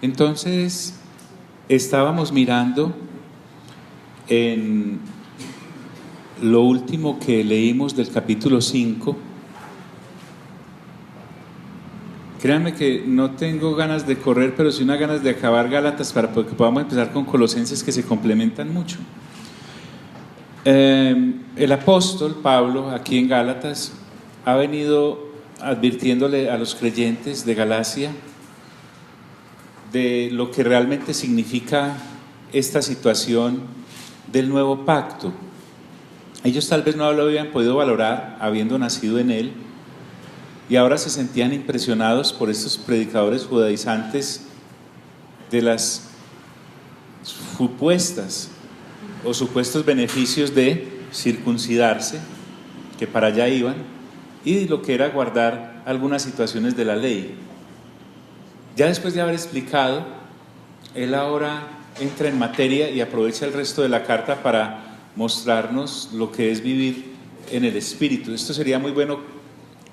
Entonces, estábamos mirando en lo último que leímos del capítulo 5. Créanme que no tengo ganas de correr, pero sí unas ganas de acabar Gálatas para que podamos empezar con Colosenses, que se complementan mucho. El apóstol Pablo, aquí en Gálatas, ha venido advirtiéndole a los creyentes de Galacia de lo que realmente significa esta situación del nuevo pacto. Ellos tal vez no lo habían podido valorar habiendo nacido en él, y ahora se sentían impresionados por estos predicadores judaizantes de las supuestas o supuestos beneficios de circuncidarse, que para allá iban, y lo que era guardar algunas situaciones de la ley. Ya después de haber explicado, él ahora entra en materia y aprovecha el resto de la carta para mostrarnos lo que es vivir en el Espíritu. Esto sería muy bueno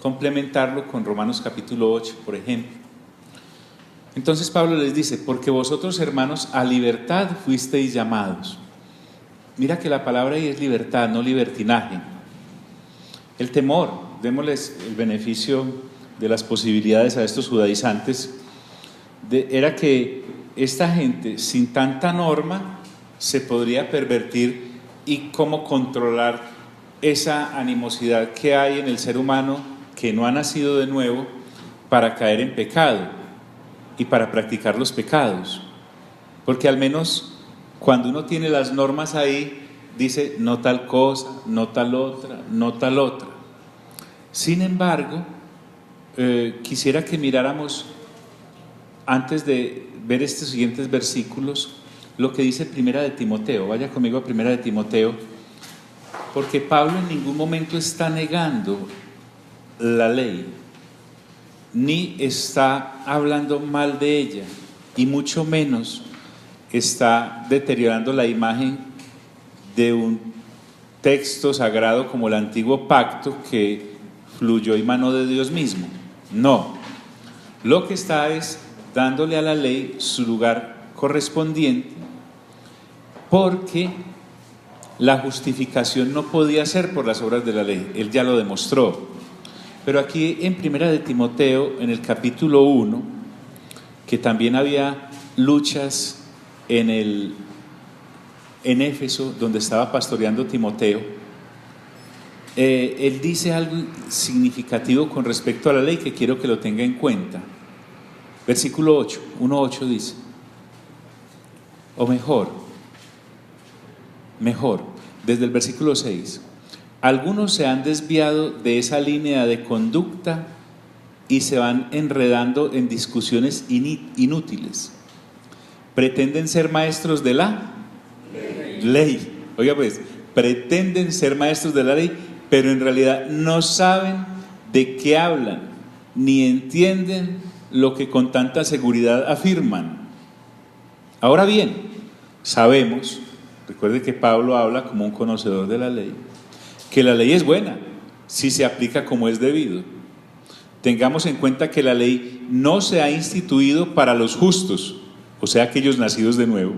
complementarlo con Romanos capítulo 8, por ejemplo. Entonces Pablo les dice: porque vosotros, hermanos, a libertad fuisteis llamados. Mira que la palabra ahí es libertad, no libertinaje. El temor, démosles el beneficio de las posibilidades a estos judaizantes, era que esta gente sin tanta norma se podría pervertir y cómo controlar esa animosidad que hay en el ser humano que no ha nacido de nuevo para caer en pecado y para practicar los pecados. Porque al menos cuando uno tiene las normas ahí, dice no tal cosa, no tal otra, no tal otra. Sin embargo, quisiera que miráramos, antes de ver estos siguientes versículos, lo que dice Primera de Timoteo. Vaya conmigo a Primera de Timoteo, porque Pablo en ningún momento está negando la ley, ni está hablando mal de ella, y mucho menos está deteriorando la imagen de un texto sagrado como el Antiguo Pacto que fluyó y manó de Dios mismo. No, lo que está es dándole a la ley su lugar correspondiente, porque la justificación no podía ser por las obras de la ley, él ya lo demostró. Pero aquí en Primera de Timoteo, en el capítulo 1, que también había luchas en Éfeso, donde estaba pastoreando Timoteo, él dice algo significativo con respecto a la ley que quiero que lo tenga en cuenta. Versículo 8, 1:8 dice, o mejor, desde el versículo 6, algunos se han desviado de esa línea de conducta y se van enredando en discusiones inútiles. Pretenden ser maestros de la ley. Oiga pues, pretenden ser maestros de la ley, pero en realidad no saben de qué hablan, ni entienden lo que con tanta seguridad afirman. Ahora bien, sabemos, recuerde que Pablo habla como un conocedor de la ley, que la ley es buena si se aplica como es debido. Tengamos en cuenta que la ley no se ha instituido para los justos, o sea, aquellos nacidos de nuevo,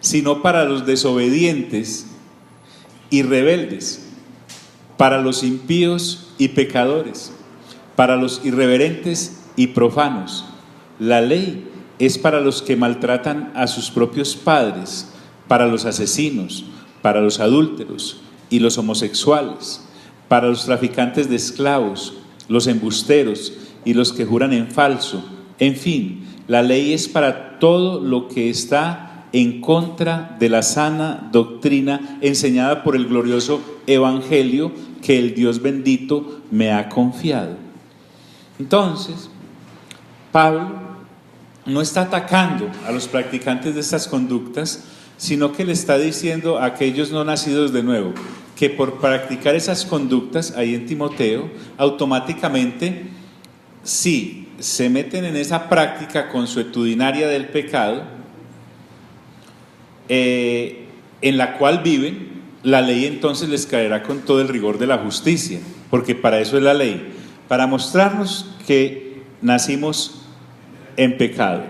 sino para los desobedientes y rebeldes, para los impíos y pecadores, para los irreverentes y profanos. La ley es para los que maltratan a sus propios padres, para los asesinos, para los adúlteros y los homosexuales, para los traficantes de esclavos, los embusteros y los que juran en falso. En fin, la ley es para todo lo que está en contra de la sana doctrina enseñada por el glorioso evangelio que el Dios bendito me ha confiado. Entonces, Pablo no está atacando a los practicantes de estas conductas, sino que le está diciendo a aquellos no nacidos de nuevo que por practicar esas conductas, ahí en Timoteo, automáticamente, si se meten en esa práctica consuetudinaria del pecado, en la cual viven, la ley entonces les caerá con todo el rigor de la justicia, porque para eso es la ley, para mostrarnos que nacimos en pecado.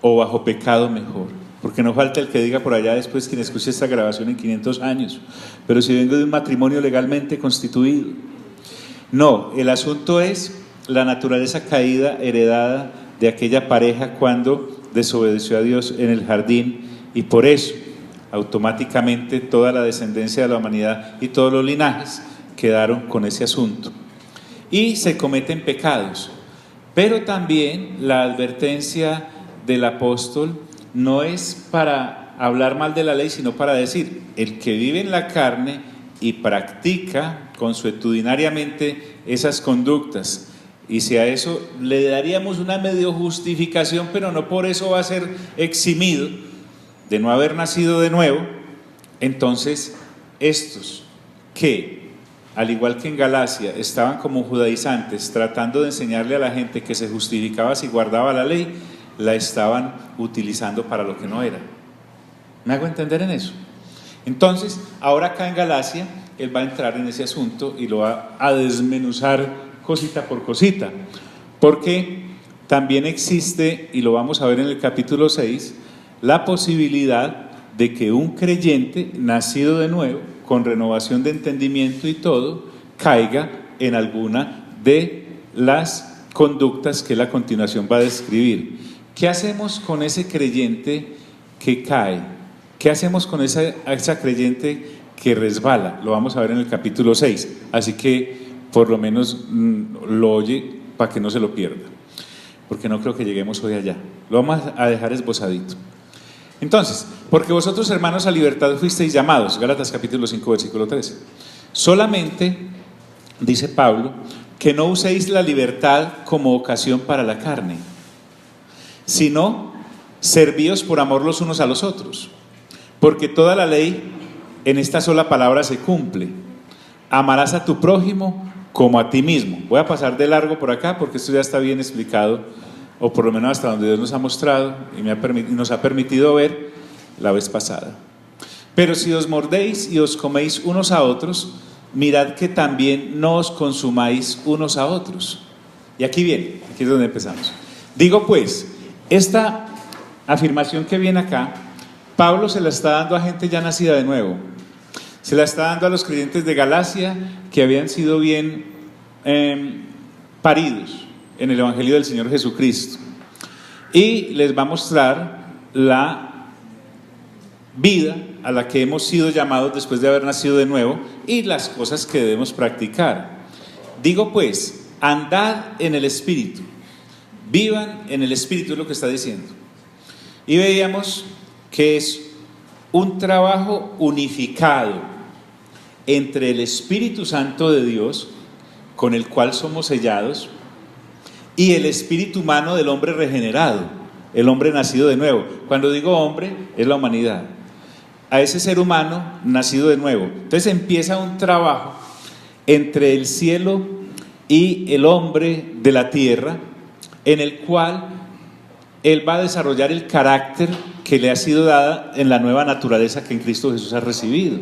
o bajo pecado mejor. Porque no falta el que diga por allá después, quien escuche esta grabación en 500 años, pero si vengo de un matrimonio legalmente constituido. No, el asunto es la naturaleza caída heredada de aquella pareja cuando desobedeció a Dios en el jardín, y por eso automáticamente toda la descendencia de la humanidad y todos los linajes quedaron con ese asunto. Y se cometen pecados, pero también la advertencia del apóstol no es para hablar mal de la ley, sino para decir, el que vive en la carne y practica consuetudinariamente esas conductas, y si a eso le daríamos una medio justificación, pero no por eso va a ser eximido de no haber nacido de nuevo, entonces estos que, al igual que en Galacia, estaban como judaizantes tratando de enseñarle a la gente que se justificaba si guardaba la ley, la estaban utilizando para lo que no era. ¿Me hago entender en eso? Entonces, ahora acá en Galacia, él va a entrar en ese asunto y lo va a desmenuzar cosita por cosita, porque también existe, y lo vamos a ver en el capítulo 6, la posibilidad de que un creyente nacido de nuevo, con renovación de entendimiento y todo, caiga en alguna de las conductas que él a continuación va a describir. ¿Qué hacemos con ese creyente que cae? ¿Qué hacemos con esa creyente que resbala? Lo vamos a ver en el capítulo 6, así que por lo menos lo oye para que no se lo pierda, porque no creo que lleguemos hoy allá. Lo vamos a dejar esbozadito. Entonces, porque vosotros, hermanos, a libertad fuisteis llamados, Gálatas capítulo 5, versículo 13. Solamente, dice Pablo, que no uséis la libertad como ocasión para la carne, sino servíos por amor los unos a los otros, porque toda la ley en esta sola palabra se cumple: amarás a tu prójimo como a ti mismo. Voy a pasar de largo por acá porque esto ya está bien explicado, o por lo menos hasta donde Dios nos ha mostrado y nos ha permitido ver la vez pasada. Pero si os mordéis y os coméis unos a otros, mirad que también no os consumáis unos a otros. Y aquí viene, aquí es donde empezamos. Digo pues, esta afirmación que viene acá, Pablo se la está dando a gente ya nacida de nuevo. Se la está dando a los creyentes de Galacia que habían sido bien paridos en el Evangelio del Señor Jesucristo, y les va a mostrar la vida a la que hemos sido llamados después de haber nacido de nuevo y las cosas que debemos practicar. Digo pues, andad en el Espíritu, vivan en el Espíritu, es lo que está diciendo. Y veíamos que es un trabajo unificado entre el Espíritu Santo de Dios, con el cual somos sellados, y el espíritu humano del hombre regenerado, el hombre nacido de nuevo. Cuando digo hombre, es la humanidad. A ese ser humano nacido de nuevo. Entonces empieza un trabajo entre el cielo y el hombre de la tierra, en el cual él va a desarrollar el carácter que le ha sido dada en la nueva naturaleza que en Cristo Jesús ha recibido.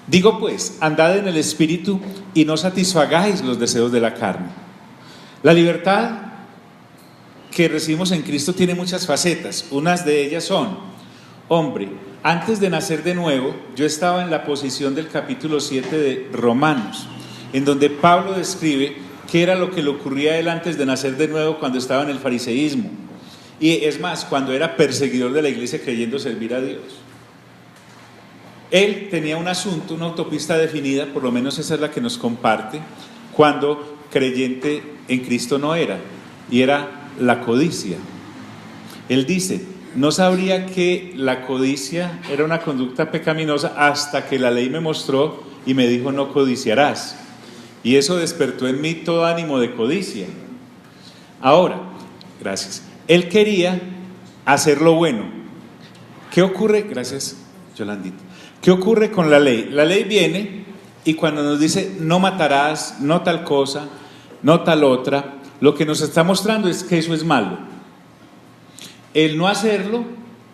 Digo pues, andad en el Espíritu y no satisfagáis los deseos de la carne. La libertad que recibimos en Cristo tiene muchas facetas. Unas de ellas son: hombre, antes de nacer de nuevo, yo estaba en la posición del capítulo 7 de Romanos, en donde Pablo describe qué era lo que le ocurría a él antes de nacer de nuevo cuando estaba en el fariseísmo. Y es más, cuando era perseguidor de la iglesia creyendo servir a Dios. Él tenía un asunto, una autopista definida, por lo menos esa es la que nos comparte, cuando creyente en Cristo no era, y era la codicia. Él dice: no sabría que la codicia era una conducta pecaminosa hasta que la ley me mostró y me dijo: no codiciarás. Y eso despertó en mí todo ánimo de codicia. Ahora, gracias, él quería hacer lo bueno. ¿Qué ocurre? Gracias, Yolandita. ¿Qué ocurre con la ley? La ley viene y cuando nos dice no matarás, no tal cosa, no tal otra, lo que nos está mostrando es que eso es malo. El no hacerlo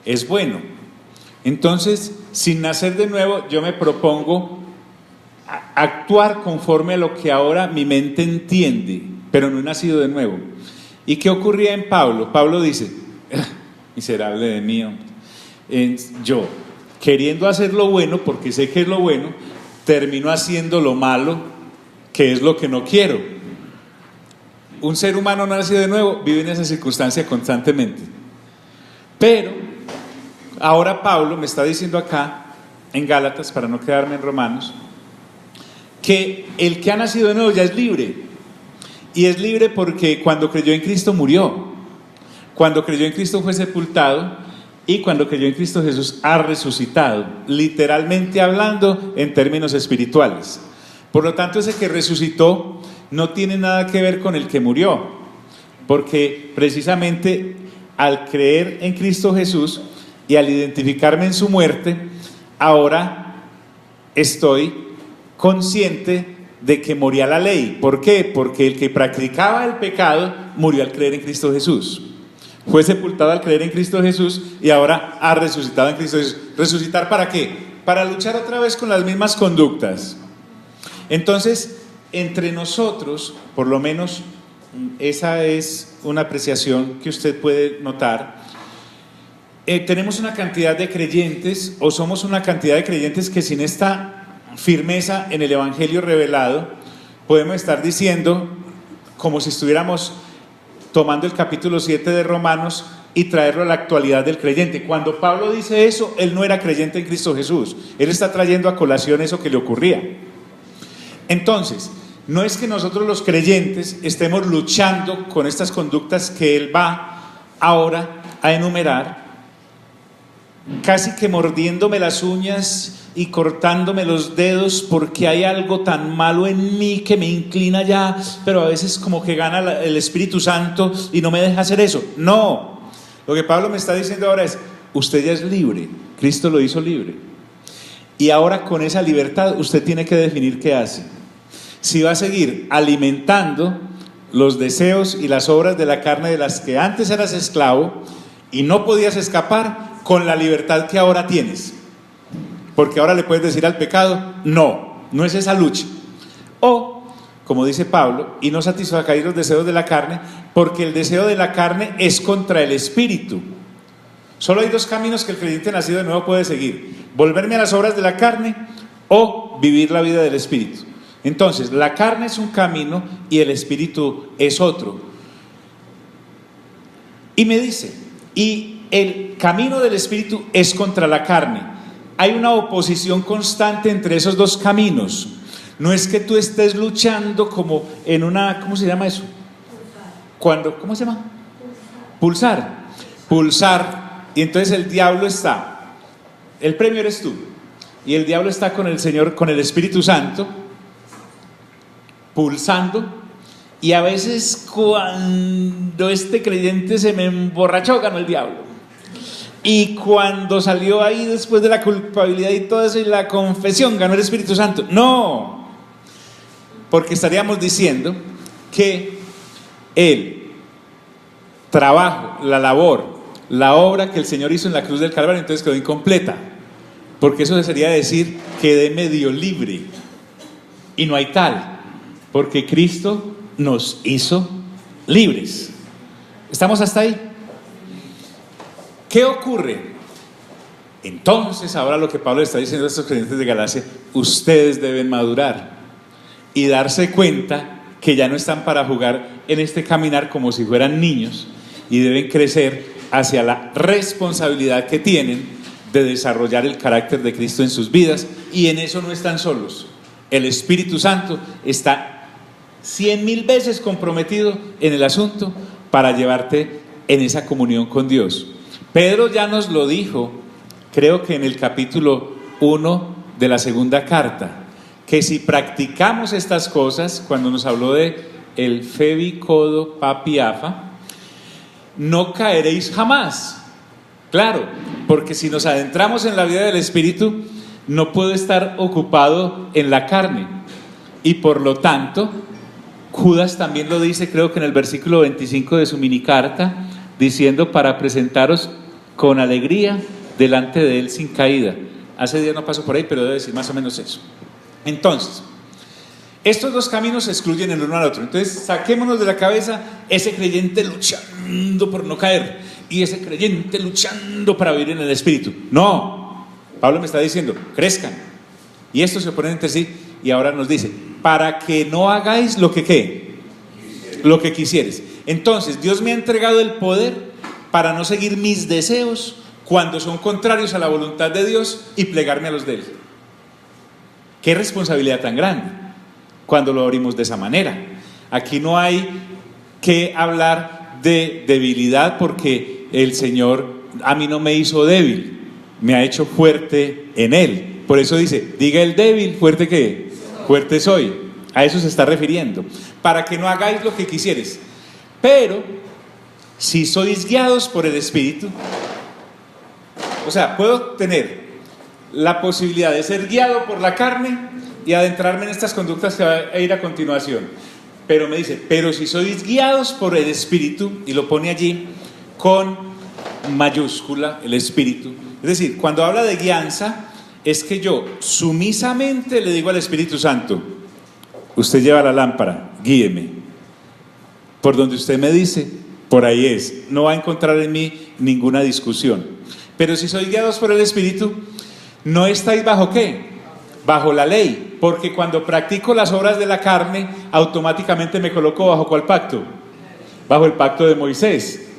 es bueno. Entonces, sin nacer de nuevo, yo me propongo actuar conforme a lo que ahora mi mente entiende, pero no he nacido de nuevo. ¿Y qué ocurría en Pablo? Pablo dice: Miserable de mí, hombre. Yo, queriendo hacer lo bueno, porque sé que es lo bueno, termino haciendo lo malo, que es lo que no quiero. Un ser humano nacido de nuevo vive en esa circunstancia constantemente. Pero ahora Pablo me está diciendo acá en Gálatas, para no quedarme en Romanos, que el que ha nacido de nuevo ya es libre. Y es libre porque cuando creyó en Cristo murió, cuando creyó en Cristo fue sepultado, y cuando creyó en Cristo Jesús ha resucitado, literalmente hablando en términos espirituales. Por lo tanto, ese que resucitó no tiene nada que ver con el que murió, porque precisamente al creer en Cristo Jesús y al identificarme en su muerte, ahora estoy consciente de que moría la ley. ¿Por qué? Porque el que practicaba el pecado murió al creer en Cristo Jesús. Fue sepultado al creer en Cristo Jesús y ahora ha resucitado en Cristo Jesús. ¿Resucitar para qué? Para luchar otra vez con las mismas conductas. Entonces, entre nosotros, por lo menos esa es una apreciación que usted puede notar, tenemos una cantidad de creyentes, o somos una cantidad de creyentes que sin esta firmeza en el Evangelio revelado, podemos estar diciendo, como si estuviéramos tomando el capítulo 7 de Romanos y traerlo a la actualidad del creyente. Cuando Pablo dice eso, él no era creyente en Cristo Jesús, él está trayendo a colación eso que le ocurría. Entonces, no es que nosotros los creyentes estemos luchando con estas conductas que él va ahora a enumerar, casi que mordiéndome las uñas y cortándome los dedos porque hay algo tan malo en mí que me inclina ya, pero a veces como que gana el Espíritu Santo y no me deja hacer eso. No, lo que Pablo me está diciendo ahora es, usted ya es libre, Cristo lo hizo libre, y ahora con esa libertad usted tiene que definir qué hace. Si va a seguir alimentando los deseos y las obras de la carne de las que antes eras esclavo y no podías escapar, con la libertad que ahora tienes, porque ahora le puedes decir al pecado, no es esa lucha. O, como dice Pablo, y no satisfagáis los deseos de la carne, porque el deseo de la carne es contra el espíritu. Solo hay dos caminos que el creyente nacido de nuevo puede seguir: volverme a las obras de la carne o vivir la vida del espíritu. Entonces, la carne es un camino y el espíritu es otro. Y me dice, y el camino del espíritu es contra la carne. Hay una oposición constante entre esos dos caminos. No es que tú estés luchando como en una, ¿cómo se llama eso? ¿Cómo se llama? Pulsar. Y entonces el diablo está, el premio eres tú, y el diablo está con el Señor, con el Espíritu Santo, pulsando. Y a veces cuando este creyente se me emborrachó, ganó el diablo. Y cuando salió ahí después de la culpabilidad y todo eso y la confesión, ganó el Espíritu Santo. No, porque estaríamos diciendo que el trabajo, la labor, la obra que el Señor hizo en la cruz del Calvario entonces quedó incompleta, porque eso sería decir quedé medio libre, y no hay tal, porque Cristo nos hizo libres. ¿Estamos hasta ahí? ¿Qué ocurre? Entonces, ahora lo que Pablo está diciendo a estos creyentes de Galacia, ustedes deben madurar y darse cuenta que ya no están para jugar en este caminar como si fueran niños, y deben crecer hacia la responsabilidad que tienen de desarrollar el carácter de Cristo en sus vidas, y en eso no están solos. El Espíritu Santo está 100,000 veces comprometido en el asunto para llevarte en esa comunión con Dios. Pedro ya nos lo dijo, creo que en el capítulo 1 de la segunda carta, que si practicamos estas cosas, cuando nos habló de el Febi Codo Papi Afa, no caeréis jamás. Claro, porque si nos adentramos en la vida del Espíritu, no puedo estar ocupado en la carne, y por lo tanto, Judas también lo dice, creo que en el versículo 25 de su minicarta, diciendo para presentaros con alegría delante de él sin caída. Hace días no paso por ahí, pero debe decir más o menos eso. Entonces, estos dos caminos se excluyen el uno al otro. Entonces, saquémonos de la cabeza ese creyente luchando luchando por no caer, y ese creyente luchando para vivir en el Espíritu. No, Pablo me está diciendo, crezcan, y estos se oponen entre sí, y ahora nos dice, para que no hagáis lo que ¿qué? Lo que quisieres. Entonces Dios me ha entregado el poder para no seguir mis deseos cuando son contrarios a la voluntad de Dios y plegarme a los de Él. Qué responsabilidad tan grande cuando lo abrimos de esa manera. Aquí no hay que hablar de debilidad, porque el Señor a mí no me hizo débil, me ha hecho fuerte en Él. Por eso dice, diga el débil, fuerte ¿qué? Fuerte soy. A eso se está refiriendo. Para que no hagáis lo que quisieres. Pero si sois guiados por el Espíritu, o sea, puedo tener la posibilidad de ser guiado por la carne y adentrarme en estas conductas que va a ir a continuación. Pero me dice, pero si sois guiados por el Espíritu, y lo pone allí con mayúscula, el Espíritu. Es decir, cuando habla de guianza, es que yo sumisamente le digo al Espíritu Santo, usted lleva la lámpara, guíeme. Por donde usted me dice, por ahí es. No va a encontrar en mí ninguna discusión. Pero si sois guiados por el Espíritu, no estáis bajo ¿qué? Bajo la ley. Porque cuando practico las obras de la carne, automáticamente me coloco bajo ¿cuál pacto? Bajo el pacto de Moisés.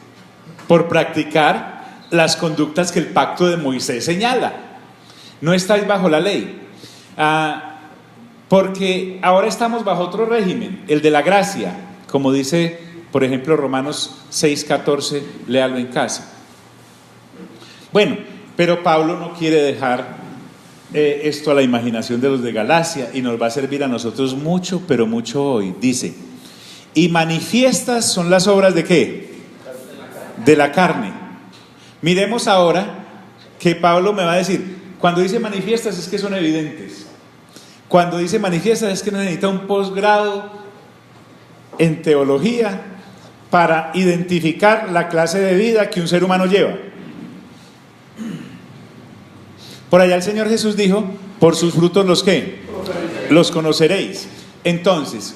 Por practicar las conductas que el pacto de Moisés señala. No estáis bajo la ley. Porque ahora estamos bajo otro régimen, el de la gracia, como dice, por ejemplo, Romanos 6:14, léalo en casa. Bueno, pero Pablo no quiere dejar esto a la imaginación de los de Galacia, y nos va a servir a nosotros mucho, pero mucho hoy. Dice, y manifiestas son las obras ¿de qué? De la carne. Miremos ahora que Pablo me va a decir, cuando dice manifiestas es que son evidentes. Cuando dice manifiestas es que necesita un posgrado en teología para identificar la clase de vida que un ser humano lleva. Por allá el Señor Jesús dijo, por sus frutos los ¿qué? Los conoceréis. Entonces,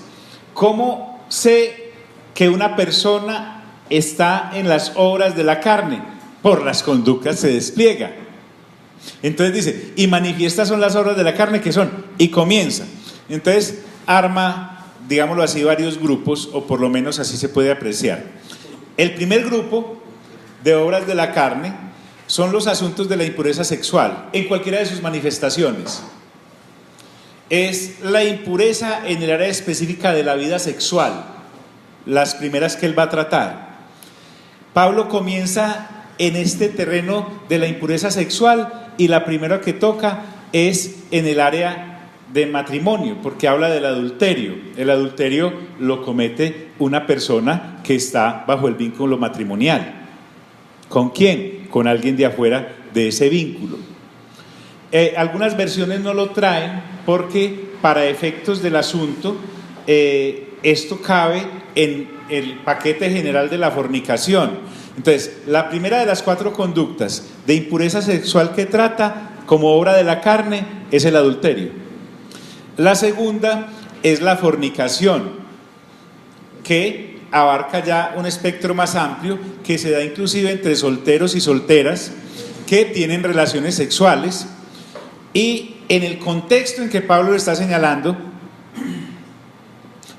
¿cómo sé que una persona está en las obras de la carne? Por las conductas se despliega. Entonces dice, y manifiestas son las obras de la carne que son, y comienza. Entonces arma, digámoslo así, varios grupos, o por lo menos así se puede apreciar. El primer grupo de obras de la carne son los asuntos de la impureza sexual, en cualquiera de sus manifestaciones. Es la impureza en el área específica de la vida sexual, las primeras que él va a tratar. Pablo comienza en este terreno de la impureza sexual, y la primera que toca es en el área de matrimonio, porque habla del adulterio. El adulterio lo comete una persona que está bajo el vínculo matrimonial. ¿Con quién? Con alguien de afuera de ese vínculo. Algunas versiones no lo traen porque para efectos del asunto esto cabe en el paquete general de la fornicación. Entonces, la primera de las 4 conductas de impureza sexual que trata como obra de la carne es el adulterio. La segunda es la fornicación, que abarca ya un espectro más amplio, que se da inclusive entre solteros y solteras que tienen relaciones sexuales. Y en el contexto en que Pablo lo está señalando,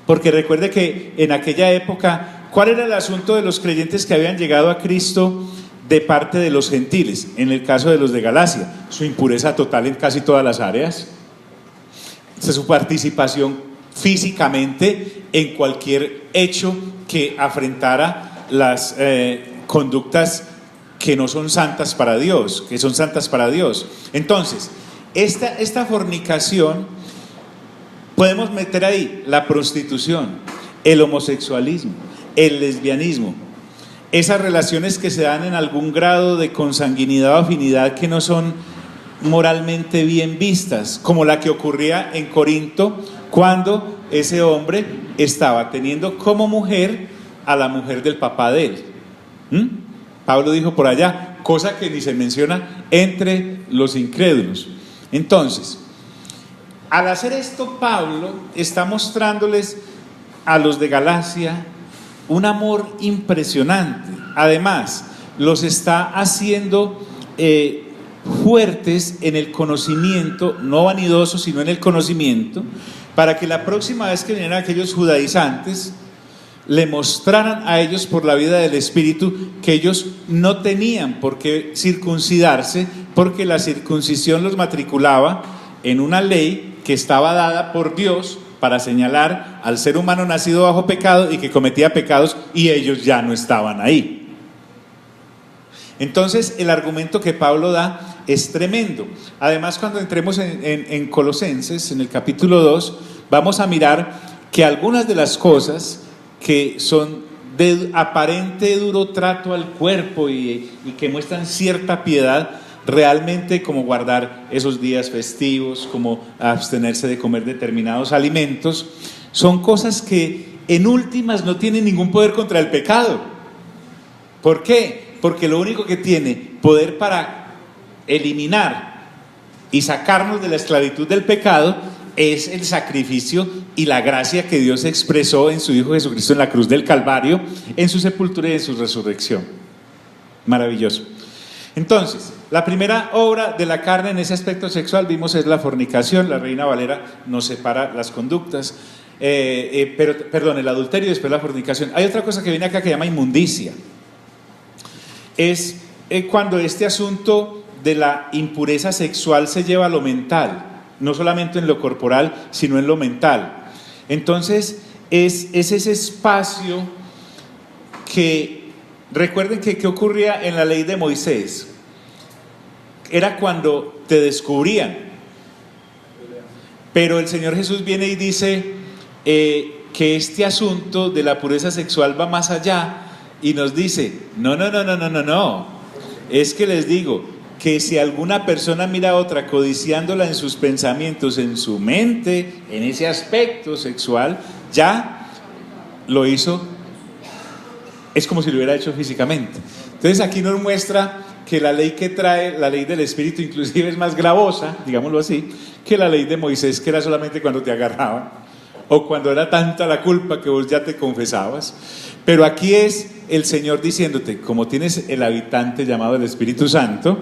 porque recuerde que en aquella época, ¿cuál era el asunto de los creyentes que habían llegado a Cristo de parte de los gentiles? En el caso de los de Galacia, su impureza total en casi todas las áreas, su participación físicamente en cualquier hecho que afrentara las conductas que no son santas para Dios, que son santas para Dios. Entonces, esta fornicación, podemos meter ahí la prostitución, el homosexualismo, el lesbianismo, esas relaciones que se dan en algún grado de consanguinidad o afinidad que no son moralmente bien vistas, como la que ocurría en Corinto cuando ese hombre estaba teniendo como mujer a la mujer del papá de él. Pablo dijo por allá, cosa que ni se menciona entre los incrédulos. Entonces, al hacer esto, Pablo está mostrándoles a los de Galacia un amor impresionante. Además, los está haciendo fuertes en el conocimiento, no vanidosos, sino en el conocimiento, para que la próxima vez que vinieran aquellos judaizantes, le mostraran a ellos por la vida del Espíritu que ellos no tenían por qué circuncidarse, porque la circuncisión los matriculaba en una ley que estaba dada por Dios para señalar al ser humano nacido bajo pecado y que cometía pecados, y ellos ya no estaban ahí. Entonces el argumento que Pablo da es tremendo. Además, cuando entremos en Colosenses, en el capítulo 2, vamos a mirar que algunas de las cosas que son de aparente duro trato al cuerpo y que muestran cierta piedad, realmente, como guardar esos días festivos, como abstenerse de comer determinados alimentos, son cosas que en últimas no tienen ningún poder contra el pecado. ¿Por qué? Porque lo único que tiene poder para eliminar y sacarnos de la esclavitud del pecado es el sacrificio y la gracia que Dios expresó en su Hijo Jesucristo en la cruz del Calvario, en su sepultura y en su resurrección. Maravilloso. Entonces, la primera obra de la carne en ese aspecto sexual, vimos, es la fornicación. La Reina Valera nos separa las conductas, el adulterio y después la fornicación. Hay otra cosa que viene acá que se llama inmundicia. Es cuando este asunto de la impureza sexual se lleva a lo mental, no solamente en lo corporal, sino en lo mental. Entonces, es ese espacio que, recuerden que ¿qué ocurría en la ley de Moisés? Era cuando te descubrían, pero el Señor Jesús viene y dice que este asunto de la pureza sexual va más allá, y nos dice, no, es que les digo que si alguna persona mira a otra codiciándola en sus pensamientos, en su mente, en ese aspecto sexual, ya lo hizo, es como si lo hubiera hecho físicamente. Entonces aquí nos muestra que la ley que trae, la ley del Espíritu, inclusive es más gravosa, digámoslo así, que la ley de Moisés, que era solamente cuando te agarraban, o cuando era tanta la culpa que vos ya te confesabas. Pero aquí es el Señor diciéndote, como tienes el habitante llamado el Espíritu Santo,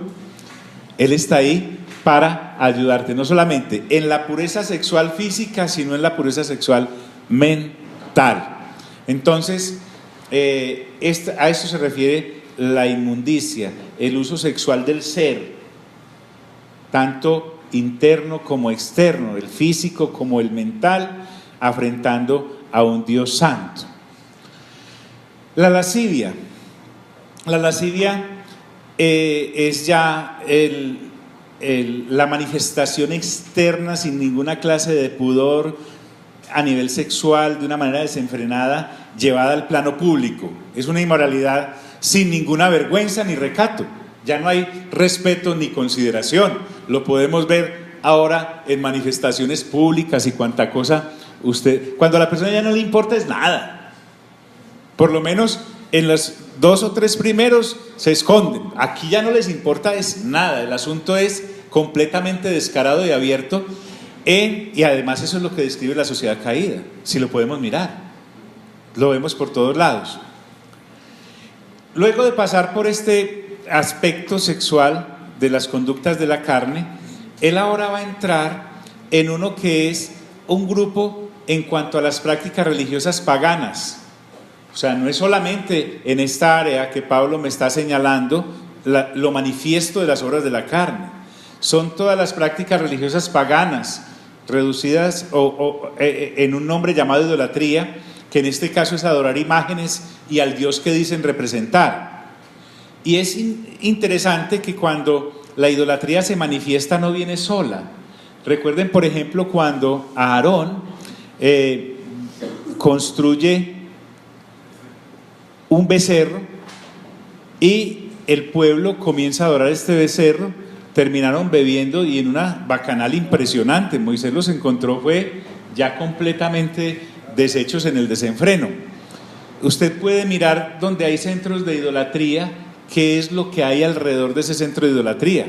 Él está ahí para ayudarte, no solamente en la pureza sexual física, sino en la pureza sexual mental. Entonces, a esto se refiere la inmundicia, el uso sexual del ser, tanto interno como externo, el físico como el mental, afrentando a un Dios santo. La lascivia es ya la manifestación externa sin ninguna clase de pudor a nivel sexual, de una manera desenfrenada, llevada al plano público. Es una inmoralidad sin ninguna vergüenza ni recato. Ya no hay respeto ni consideración. Lo podemos ver ahora en manifestaciones públicas y cuanta cosa. Cuando a la persona ya no le importa es nada. Por lo menos en los 2 o 3 primeros se esconden. Aquí ya no les importa es nada. El asunto es completamente descarado y abierto. Y además eso es lo que describe la sociedad caída. Si lo podemos mirar, lo vemos por todos lados. Luego de pasar por este aspecto sexual de las conductas de la carne, él ahora va a entrar en uno que es un grupo en cuanto a las prácticas religiosas paganas. O sea, no es solamente en esta área que Pablo me está señalando lo manifiesto de las obras de la carne. Son todas las prácticas religiosas paganas, reducidas en un nombre llamado idolatría, que en este caso es adorar imágenes y al Dios que dicen representar. Y es interesante que cuando la idolatría se manifiesta no viene sola. Recuerden, por ejemplo, cuando Aarón construye un becerro y el pueblo comienza a adorar este becerro, terminaron bebiendo y en una bacanal impresionante. Moisés los encontró fue ya completamente deshechos en el desenfreno. Usted puede mirar donde hay centros de idolatría, qué es lo que hay alrededor de ese centro de idolatría.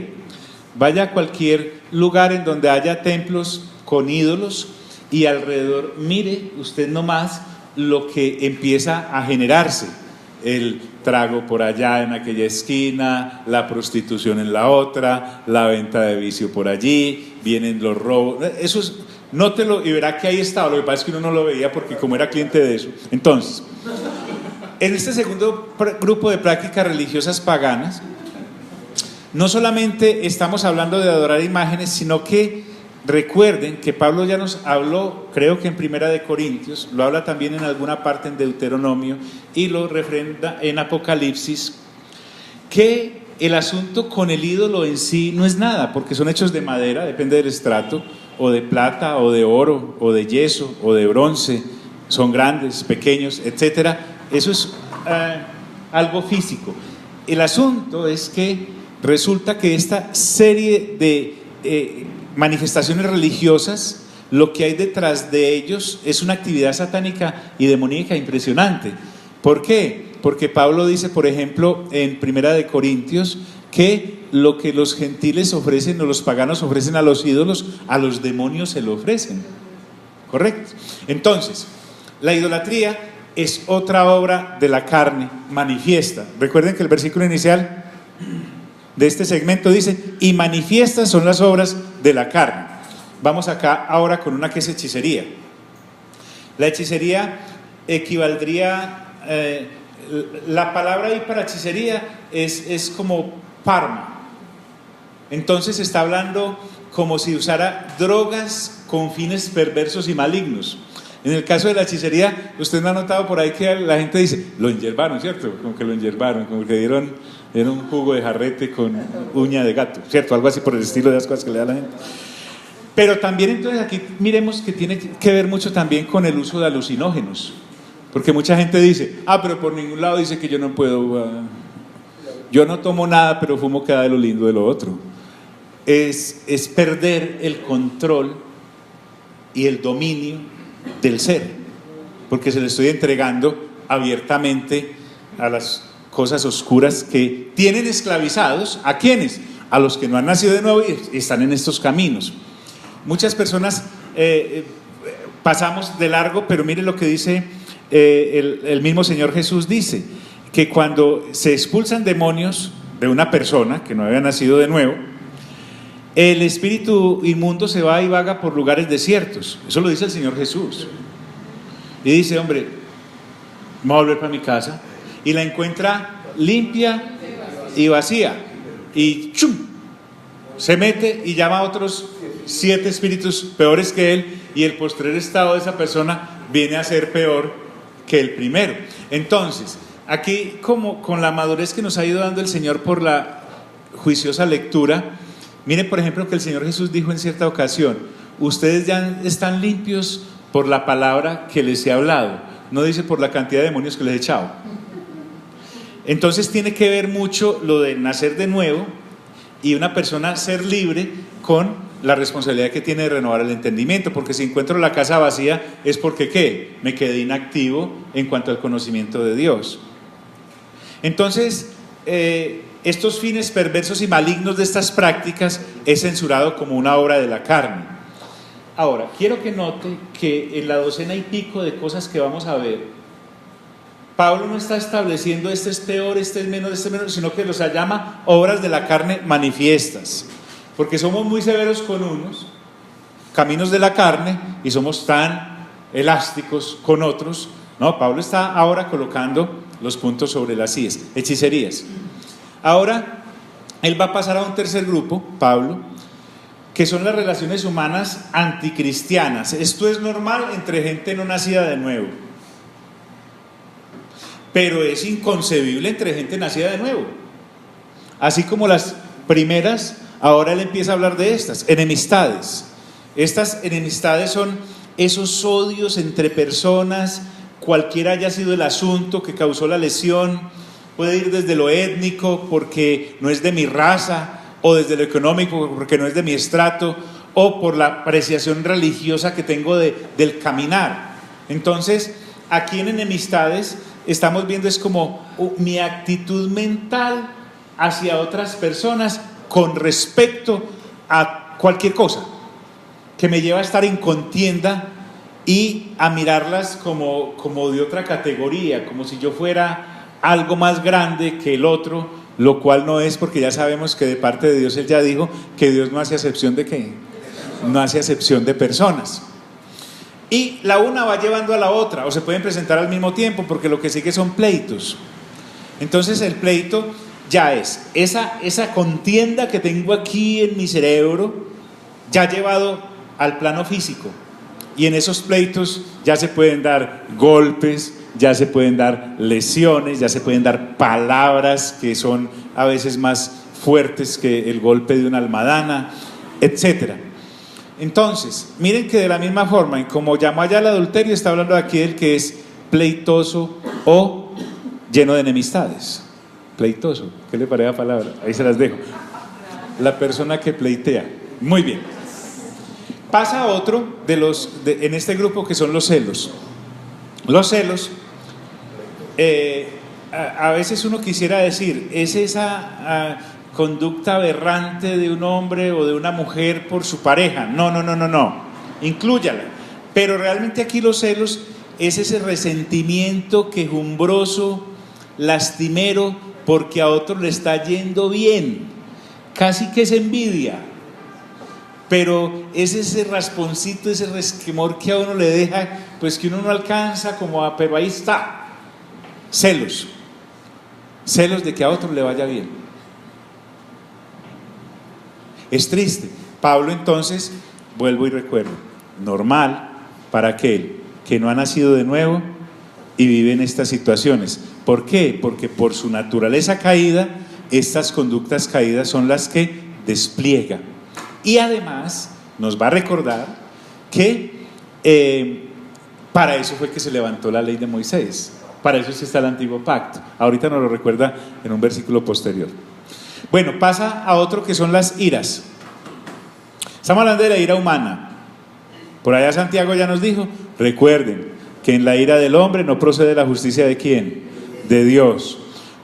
Vaya a cualquier lugar en donde haya templos con ídolos y alrededor mire usted nomás lo que empieza a generarse: el trago por allá en aquella esquina, la prostitución en la otra, la venta de vicio por allí, vienen los robos. Eso es, nótelo y verá que ahí estaba. Lo que pasa es que uno no lo veía porque como era cliente de eso. Entonces, en este segundo grupo de prácticas religiosas paganas, no solamente estamos hablando de adorar imágenes, sino que recuerden que Pablo ya nos habló, creo que en Primera de Corintios, lo habla también en alguna parte en Deuteronomio y lo refrenda en Apocalipsis, que el asunto con el ídolo en sí no es nada, porque son hechos de madera, depende del estrato, o de plata, o de oro, o de yeso, o de bronce, son grandes, pequeños, etcétera. Eso es algo físico. El asunto es que resulta que esta serie de manifestaciones religiosas, lo que hay detrás de ellos es una actividad satánica y demoníaca impresionante. ¿Por qué? Porque Pablo dice, por ejemplo, en Primera de Corintios, que lo que los gentiles ofrecen o los paganos ofrecen a los ídolos, a los demonios se lo ofrecen. ¿Correcto? Entonces, la idolatría es otra obra de la carne manifiesta. Recuerden que el versículo inicial de este segmento dice: y manifiestas son las obras de la carne. Vamos acá ahora con una que es hechicería. La hechicería equivaldría, la palabra ahí para hechicería es como parma. Entonces está hablando como si usara drogas con fines perversos y malignos. En el caso de la hechicería, usted me ha notado por ahí que la gente dice: lo enyerbaron, ¿cierto? Como que lo enyerbaron, como que dieron un jugo de jarrete con uña de gato, ¿cierto? Algo así por el estilo de las cosas que le da la gente. Pero también entonces aquí miremos que tiene que ver mucho también con el uso de alucinógenos, porque mucha gente dice: pero por ningún lado dice que yo no puedo, yo no tomo nada, pero fumo cada de lo lindo de lo otro. Es perder el control y el dominio del ser, porque se le estoy entregando abiertamente a las cosas oscuras que tienen esclavizados. ¿A quiénes? A los que no han nacido de nuevo y están en estos caminos. Muchas personas pasamos de largo, pero mire lo que dice el mismo Señor Jesús. Dice que cuando se expulsan demonios de una persona que no había nacido de nuevo, el espíritu inmundo se va y vaga por lugares desiertos. Eso lo dice el Señor Jesús. Y dice: hombre, me voy a volver para mi casa. Y la encuentra limpia y vacía. Y ¡chum!, se mete y llama a otros 7 espíritus peores que él. Y el postrer estado de esa persona viene a ser peor que el primero. Entonces, aquí, como con la madurez que nos ha ido dando el Señor por la juiciosa lectura, mire por ejemplo que el Señor Jesús dijo en cierta ocasión: ustedes ya están limpios por la palabra que les he hablado. No dice por la cantidad de demonios que les he echado. Entonces tiene que ver mucho lo de nacer de nuevo y una persona ser libre con la responsabilidad que tiene de renovar el entendimiento, porque si encuentro la casa vacía es porque ¿qué? Me quedé inactivo en cuanto al conocimiento de Dios. Entonces estos fines perversos y malignos de estas prácticas es censurado como una obra de la carne. Ahora, quiero que note que en la docena y pico de cosas que vamos a ver, Pablo no está estableciendo este es peor, este es menos, sino que los llama obras de la carne manifiestas, porque somos muy severos con unos, caminos de la carne, y somos tan elásticos con otros. No, Pablo está ahora colocando los puntos sobre las íes, hechicerías. Ahora, él va a pasar a un tercer grupo, Pablo, que son las relaciones humanas anticristianas. Esto es normal entre gente no nacida de nuevo, pero es inconcebible entre gente nacida de nuevo. Así como las primeras, ahora él empieza a hablar de estas, enemistades. Estas enemistades son esos odios entre personas, cualquiera haya sido el asunto que causó la lesión. Puede ir desde lo étnico, porque no es de mi raza, o desde lo económico, porque no es de mi estrato, o por la apreciación religiosa que tengo del caminar. Entonces, aquí en enemistades estamos viendo es como mi actitud mental hacia otras personas con respecto a cualquier cosa que me lleva a estar en contienda y a mirarlas como de otra categoría, como si yo fuera algo más grande que el otro, lo cual no es, porque ya sabemos que de parte de Dios Él ya dijo que Dios no hace acepción de ¿qué? No hace acepción de personas. Y la una va llevando a la otra, o se pueden presentar al mismo tiempo, porque lo que sigue son pleitos. Entonces el pleito ya es esa contienda que tengo aquí en mi cerebro, ya llevado al plano físico. Y en esos pleitos ya se pueden dar golpes, ya se pueden dar lesiones, ya se pueden dar palabras que son a veces más fuertes que el golpe de una almadana, etcétera. Entonces, miren que de la misma forma, y como llamó allá el adulterio, está hablando aquí del que es pleitoso o lleno de enemistades. Pleitoso, ¿qué le parece la palabra? Ahí se las dejo. La persona que pleitea. Muy bien. Pasa otro en este grupo, que son los celos. Los celos, a veces uno quisiera decir, es esa conducta aberrante de un hombre o de una mujer por su pareja. No, inclúyala. Pero realmente aquí los celos es ese resentimiento quejumbroso, lastimero, porque a otro le está yendo bien, casi que es envidia. Pero es ese rasponcito, ese resquemor que a uno le deja, pues que uno no alcanza pero ahí está. Celos de que a otro le vaya bien. Es triste. Pablo entonces, vuelvo y recuerdo, normal para aquel que no ha nacido de nuevo y vive en estas situaciones. ¿Por qué? Porque por su naturaleza caída, estas conductas caídas son las que despliega. Y además nos va a recordar que para eso fue que se levantó la ley de Moisés, para eso está el antiguo pacto. Ahorita nos lo recuerda en un versículo posterior. Bueno, pasa a otro que son las iras. Estamos hablando de la ira humana. Por allá Santiago ya nos dijo, recuerden que en la ira del hombre no procede la justicia ¿de quién? De Dios.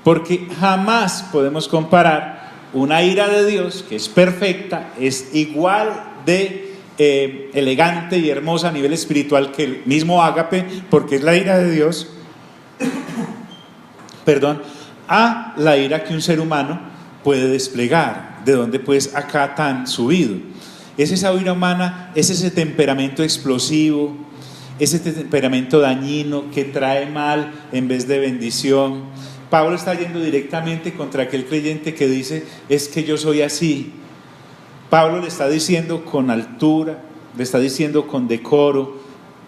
Porque jamás podemos comparar una ira de Dios, que es perfecta, es igual de elegante y hermosa a nivel espiritual que el mismo ágape, porque es la ira de Dios, a la ira que un ser humano puede desplegar. ¿De dónde pues acá tan subido? Es esa ira humana, es ese temperamento explosivo, ese temperamento dañino que trae mal en vez de bendición. Pablo está yendo directamente contra aquel creyente que dice, es que yo soy así. Pablo le está diciendo con altura, le está diciendo con decoro,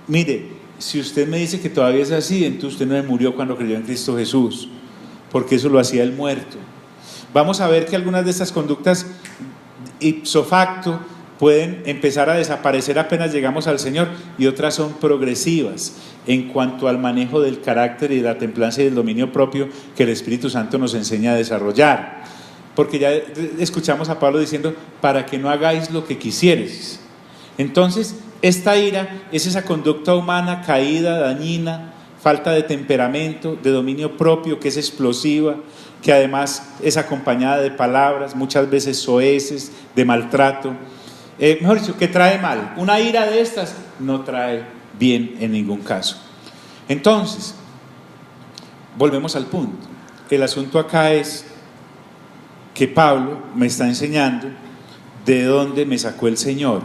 mire, si usted me dice que todavía es así, entonces usted no murió cuando creyó en Cristo Jesús, porque eso lo hacía el muerto. Vamos a ver que algunas de estas conductas ipso facto pueden empezar a desaparecer apenas llegamos al Señor, y otras son progresivas en cuanto al manejo del carácter y de la templanza y del dominio propio que el Espíritu Santo nos enseña a desarrollar. Porque ya escuchamos a Pablo diciendo, para que no hagáis lo que quisieres. Entonces, esta ira es esa conducta humana caída, dañina, falta de temperamento, de dominio propio, que es explosiva, que además es acompañada de palabras, muchas veces soeces, de maltrato. Mejor dicho, que trae mal. Una ira de estas no trae bien en ningún caso. Entonces, volvemos al punto. El asunto acá es que Pablo me está enseñando de dónde me sacó el Señor,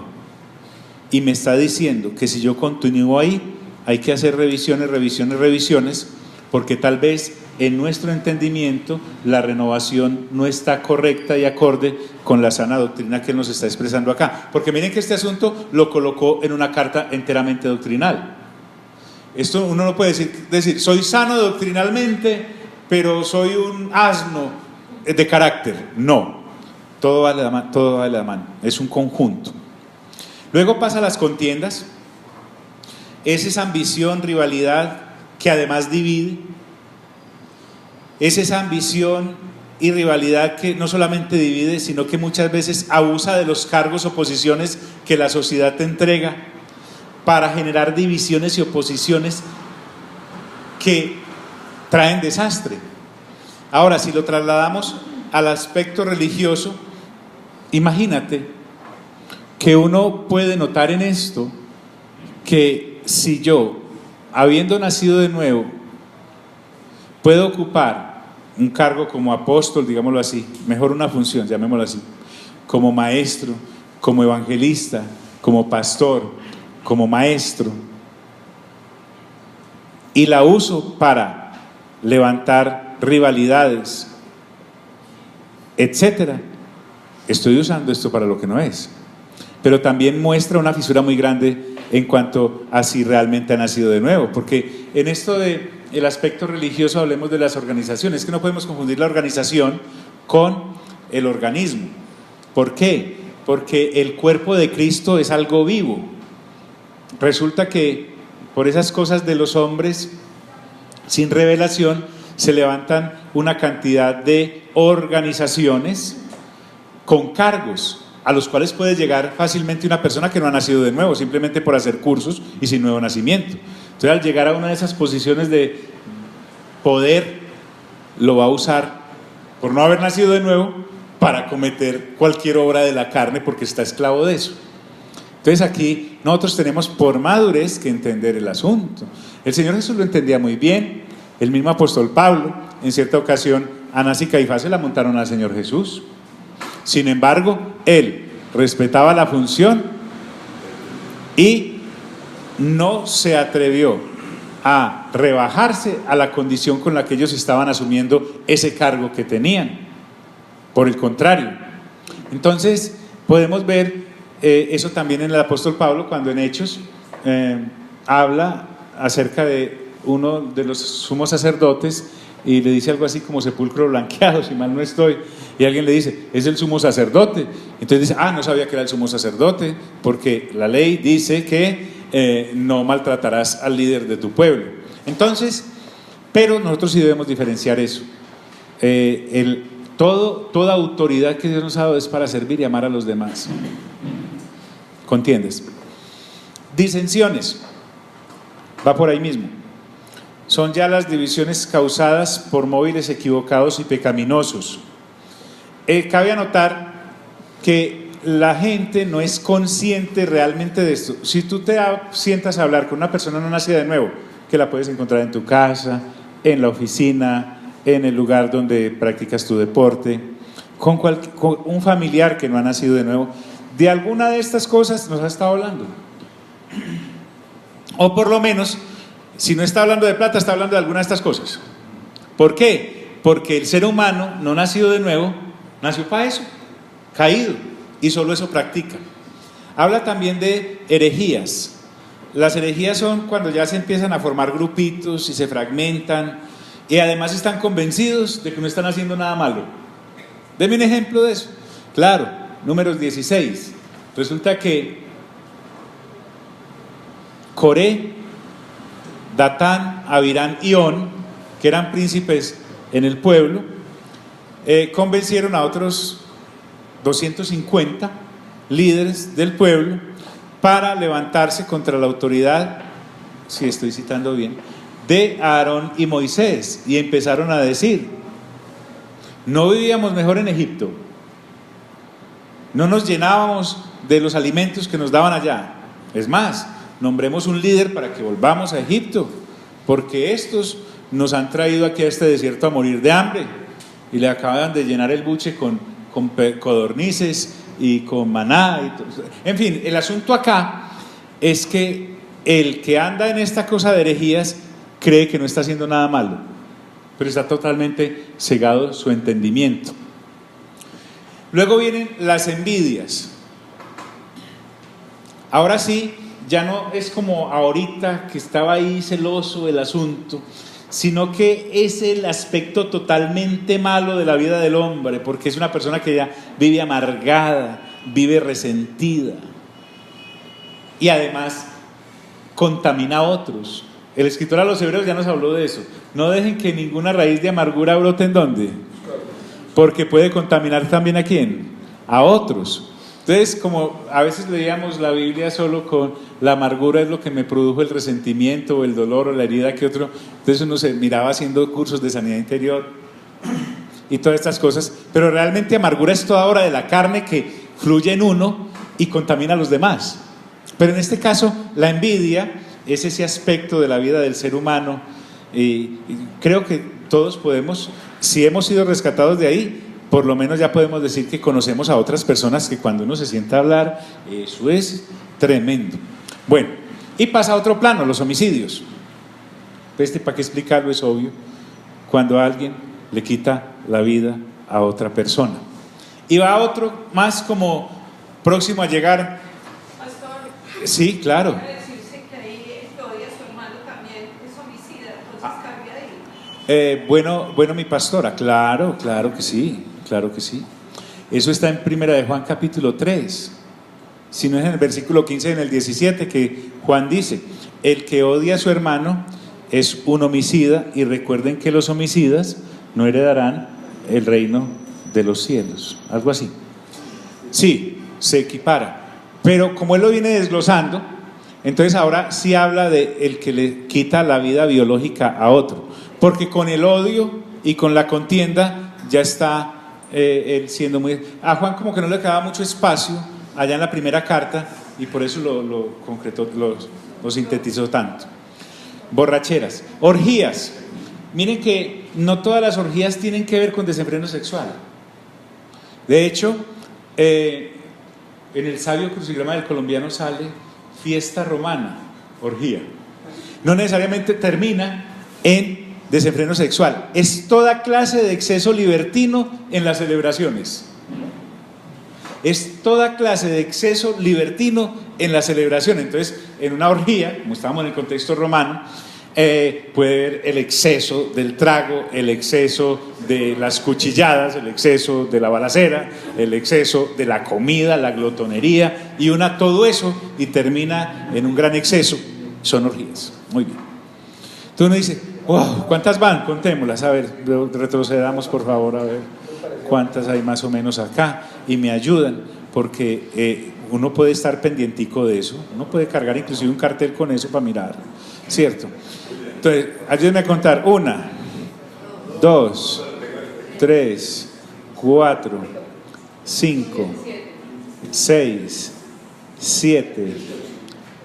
y me está diciendo que si yo continúo ahí, hay que hacer revisiones, porque tal vez en nuestro entendimiento la renovación no está correcta y acorde con la sana doctrina que él nos está expresando acá. Porque miren que este asunto lo colocó en una carta enteramente doctrinal. Esto uno no puede decir soy sano doctrinalmente, pero soy un asno de carácter. No, todo va de la mano, es un conjunto. Luego pasa a las contiendas. Es esa ambición, rivalidad que además divide. Es esa ambición y rivalidad que no solamente divide, sino que muchas veces abusa de los cargos o posiciones que la sociedad te entrega para generar divisiones y oposiciones que traen desastre. Ahora, si lo trasladamos al aspecto religioso, imagínate que uno puede notar en esto que si yo, habiendo nacido de nuevo, puedo ocupar un cargo como apóstol, digámoslo así, mejor una función, llamémoslo así, como maestro, como evangelista, como pastor, como maestro, y la uso para levantar rivalidades, etcétera, estoy usando esto para lo que no es. Pero también muestra una fisura muy grande en cuanto a si realmente ha nacido de nuevo, porque en esto de el aspecto religioso hablemos de las organizaciones, que no podemos confundir la organización con el organismo. ¿Por qué? Porque el cuerpo de Cristo es algo vivo. Resulta que por esas cosas de los hombres sin revelación se levantan una cantidad de organizaciones con cargos a los cuales puede llegar fácilmente una persona que no ha nacido de nuevo, simplemente por hacer cursos y sin nuevo nacimiento. Entonces, al llegar a una de esas posiciones de poder, lo va a usar por no haber nacido de nuevo para cometer cualquier obra de la carne, porque está esclavo de eso. Entonces aquí nosotros tenemos por madurez que entender el asunto. El Señor Jesús lo entendía muy bien. El mismo apóstol Pablo, en cierta ocasión, Anás y Caifás se la montaron al Señor Jesús. Sin embargo, él respetaba la función y no se atrevió a rebajarse a la condición con la que ellos estaban asumiendo ese cargo que tenían. Por el contrario. Entonces, podemos ver eso también en el apóstol Pablo, cuando en Hechos habla acerca de uno de los sumos sacerdotes y le dice algo así como sepulcro blanqueado, si mal no estoy, y alguien le dice, es el sumo sacerdote. Entonces dice, no sabía que era el sumo sacerdote, porque la ley dice que no maltratarás al líder de tu pueblo. Entonces, pero nosotros sí debemos diferenciar eso. Toda autoridad que Dios nos ha dado es para servir y amar a los demás. ¿Contiendes? Disensiones, va por ahí mismo. Son ya las divisiones causadas por móviles equivocados y pecaminosos. Cabe anotar que la gente no es consciente realmente de esto. Si tú te sientas a hablar con una persona no nacida de nuevo, que la puedes encontrar en tu casa, en la oficina, en el lugar donde practicas tu deporte, con un familiar que no ha nacido de nuevo, de alguna de estas cosas nos ha estado hablando. O por lo menos, si no está hablando de plata, está hablando de alguna de estas cosas. ¿Por qué? Porque el ser humano no nacido de nuevo, nació para eso, caído, y solo eso practica. Habla también de herejías. Las herejías son cuando ya se empiezan a formar grupitos y se fragmentan, y además están convencidos de que no están haciendo nada malo. Deme un ejemplo de eso. Claro, Números 16. Resulta que Coré, Datán, Abirán y On, que eran príncipes en el pueblo, convencieron a otros 250 líderes del pueblo para levantarse contra la autoridad, si estoy citando bien, de Aarón y Moisés, y empezaron a decir: no vivíamos mejor en Egipto, no nos llenábamos de los alimentos que nos daban allá. Es más, nombremos un líder para que volvamos a Egipto, porque estos nos han traído aquí a este desierto a morir de hambre, y le acaban de llenar el buche con codornices y con maná y todo. En fin, el asunto acá es que el que anda en esta cosa de herejías cree que no está haciendo nada malo, pero está totalmente cegado su entendimiento. Luego vienen las envidias. Ahora sí, ya no es como ahorita que estaba ahí celoso el asunto, sino que es el aspecto totalmente malo de la vida del hombre, porque es una persona que ya vive amargada, vive resentida y además contamina a otros. El escritor a los Hebreos ya nos habló de eso. No dejen que ninguna raíz de amargura brote ¿en dónde? Porque puede contaminar también ¿a quién? A otros. Entonces, como a veces leíamos la Biblia solo con la amargura es lo que me produjo el resentimiento o el dolor o la herida que otro, entonces uno se miraba haciendo cursos de sanidad interior y todas estas cosas, pero realmente amargura es toda obra de la carne que fluye en uno y contamina a los demás. Pero en este caso, la envidia es ese aspecto de la vida del ser humano. Y creo que todos podemos, si hemos sido rescatados de ahí, por lo menos ya podemos decir que conocemos a otras personas que cuando uno se sienta a hablar, eso es tremendo. Bueno, y pasa a otro plano, los homicidios. ¿Para qué explicarlo? Es obvio. Cuando alguien le quita la vida a otra persona. Y va a otro más como próximo a llegar. Pastor, Sí, claro. quiere decirse que ahí el que odia a su hermano también es homicida, entonces cambia de ahí. Bueno, mi pastora, claro que sí, claro que sí. Eso está en Primera de Juan capítulo 3. Si no es en el versículo 15, en el 17, que Juan dice: el que odia a su hermano es un homicida, y recuerden que los homicidas no heredarán el reino de los cielos. Algo así. Sí, se equipara. Pero como él lo viene desglosando, entonces ahora sí habla de el que le quita la vida biológica a otro. Porque con el odio y con la contienda ya está él siendo muy... A Juan como que no le quedaba mucho espacio allá en la primera carta, y por eso lo concretó, lo sintetizó tanto. Borracheras, orgías. Miren que no todas las orgías tienen que ver con desenfreno sexual. De hecho, en el sabio crucigrama del colombiano sale fiesta romana, orgía. No necesariamente termina en desenfreno sexual. Es toda clase de exceso libertino en las celebraciones. Es toda clase de exceso libertino en la celebración. Entonces, en una orgía, como estábamos en el contexto romano, puede haber el exceso del trago, el exceso de las cuchilladas, el exceso de la balacera, el exceso de la comida, la glotonería, y una todo eso y termina en un gran exceso. Son orgías. Muy bien. Entonces uno dice: wow, ¿cuántas van? Contémoslas. A ver, retrocedamos por favor, a ver cuántas hay más o menos acá, y me ayudan, porque uno puede estar pendientico de eso, uno puede cargar inclusive un cartel con eso para mirar, ¿cierto? Entonces, ayúdenme a contar: 1, 2, 3, 4, 5, 6, 7,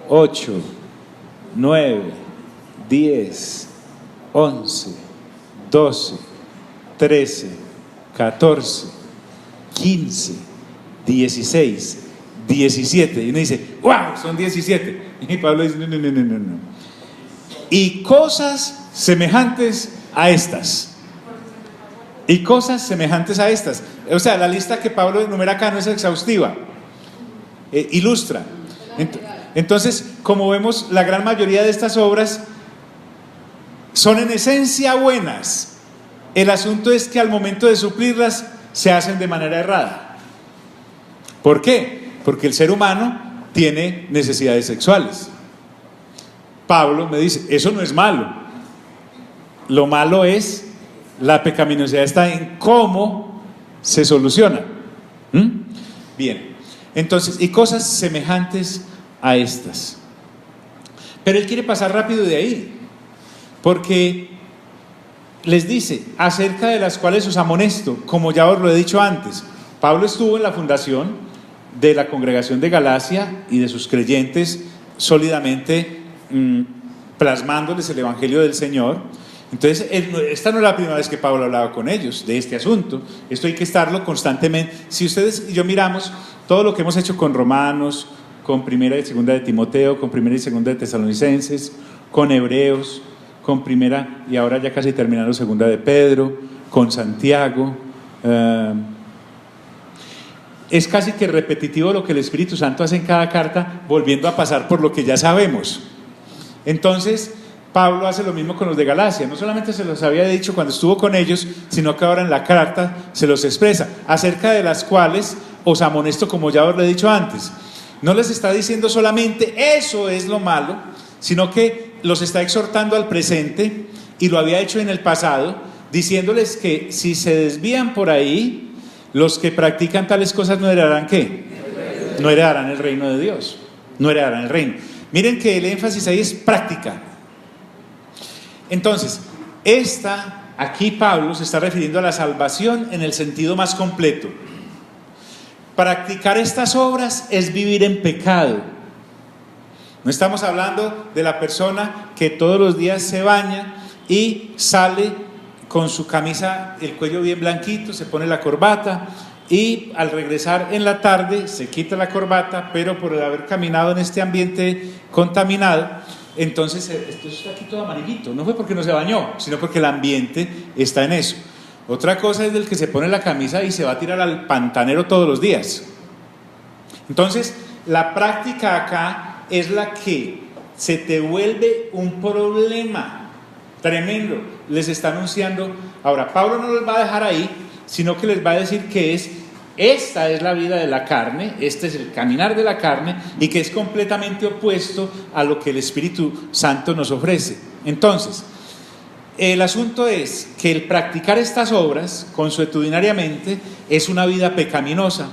8, 9, 10, 11, 12, 13, 14, 15, 16, 17. Y uno dice: ¡wow! Son 17. Y Pablo dice: no. Y cosas semejantes a estas. Y cosas semejantes a estas. O sea, la lista que Pablo enumera acá no es exhaustiva. Ilustra. Entonces, como vemos, la gran mayoría de estas obras son en esencia buenas. El asunto es que al momento de suplirlas se hacen de manera errada. ¿Por qué? Porque el ser humano tiene necesidades sexuales. Pablo me dice: eso no es malo. Lo malo es la pecaminosidad, está en cómo se soluciona. Bien, entonces, y cosas semejantes a estas. Pero él quiere pasar rápido de ahí, porque les dice: acerca de las cuales os amonesto, como ya os lo he dicho antes. Pablo estuvo en la fundación de la congregación de Galacia y de sus creyentes sólidamente plasmándoles el evangelio del Señor. Entonces, esta no es la primera vez que Pablo hablaba con ellos de este asunto. Esto hay que estarlo constantemente. Si ustedes y yo miramos todo lo que hemos hecho con Romanos, con Primera y Segunda de Timoteo, con Primera y Segunda de Tesalonicenses, con Hebreos, con Primera y ahora ya casi terminando Segunda de Pedro, con Santiago, es casi que repetitivo lo que el Espíritu Santo hace en cada carta, volviendo a pasar por lo que ya sabemos. Entonces Pablo hace lo mismo con los de Galacia. No solamente se los había dicho cuando estuvo con ellos, sino que ahora en la carta se los expresa, acerca de las cuales os amonesto, como ya os lo he dicho antes. No les está diciendo solamente eso es lo malo, sino que los está exhortando al presente, y lo había hecho en el pasado, diciéndoles que si se desvían por ahí, los que practican tales cosas no heredarán ¿qué? No heredarán el reino de Dios, no heredarán el reino. Miren que el énfasis ahí es práctica. Entonces, aquí Pablo se está refiriendo a la salvación en el sentido más completo. Practicar estas obras es vivir en pecado. No estamos hablando de la persona que todos los días se baña y sale con su camisa, el cuello bien blanquito, se pone la corbata y al regresar en la tarde se quita la corbata, pero por haber caminado en este ambiente contaminado, entonces esto está aquí todo amarillito. No fue porque no se bañó, sino porque el ambiente está en eso. Otra cosa es del que se pone la camisa y se va a tirar al pantanero todos los días. Entonces, la práctica acá es la que se te vuelve un problema tremendo. Les está anunciando. Ahora, Pablo no los va a dejar ahí, sino que les va a decir que esta es la vida de la carne, este es el caminar de la carne, y que es completamente opuesto a lo que el Espíritu Santo nos ofrece. Entonces, el asunto es que el practicar estas obras consuetudinariamente es una vida pecaminosa,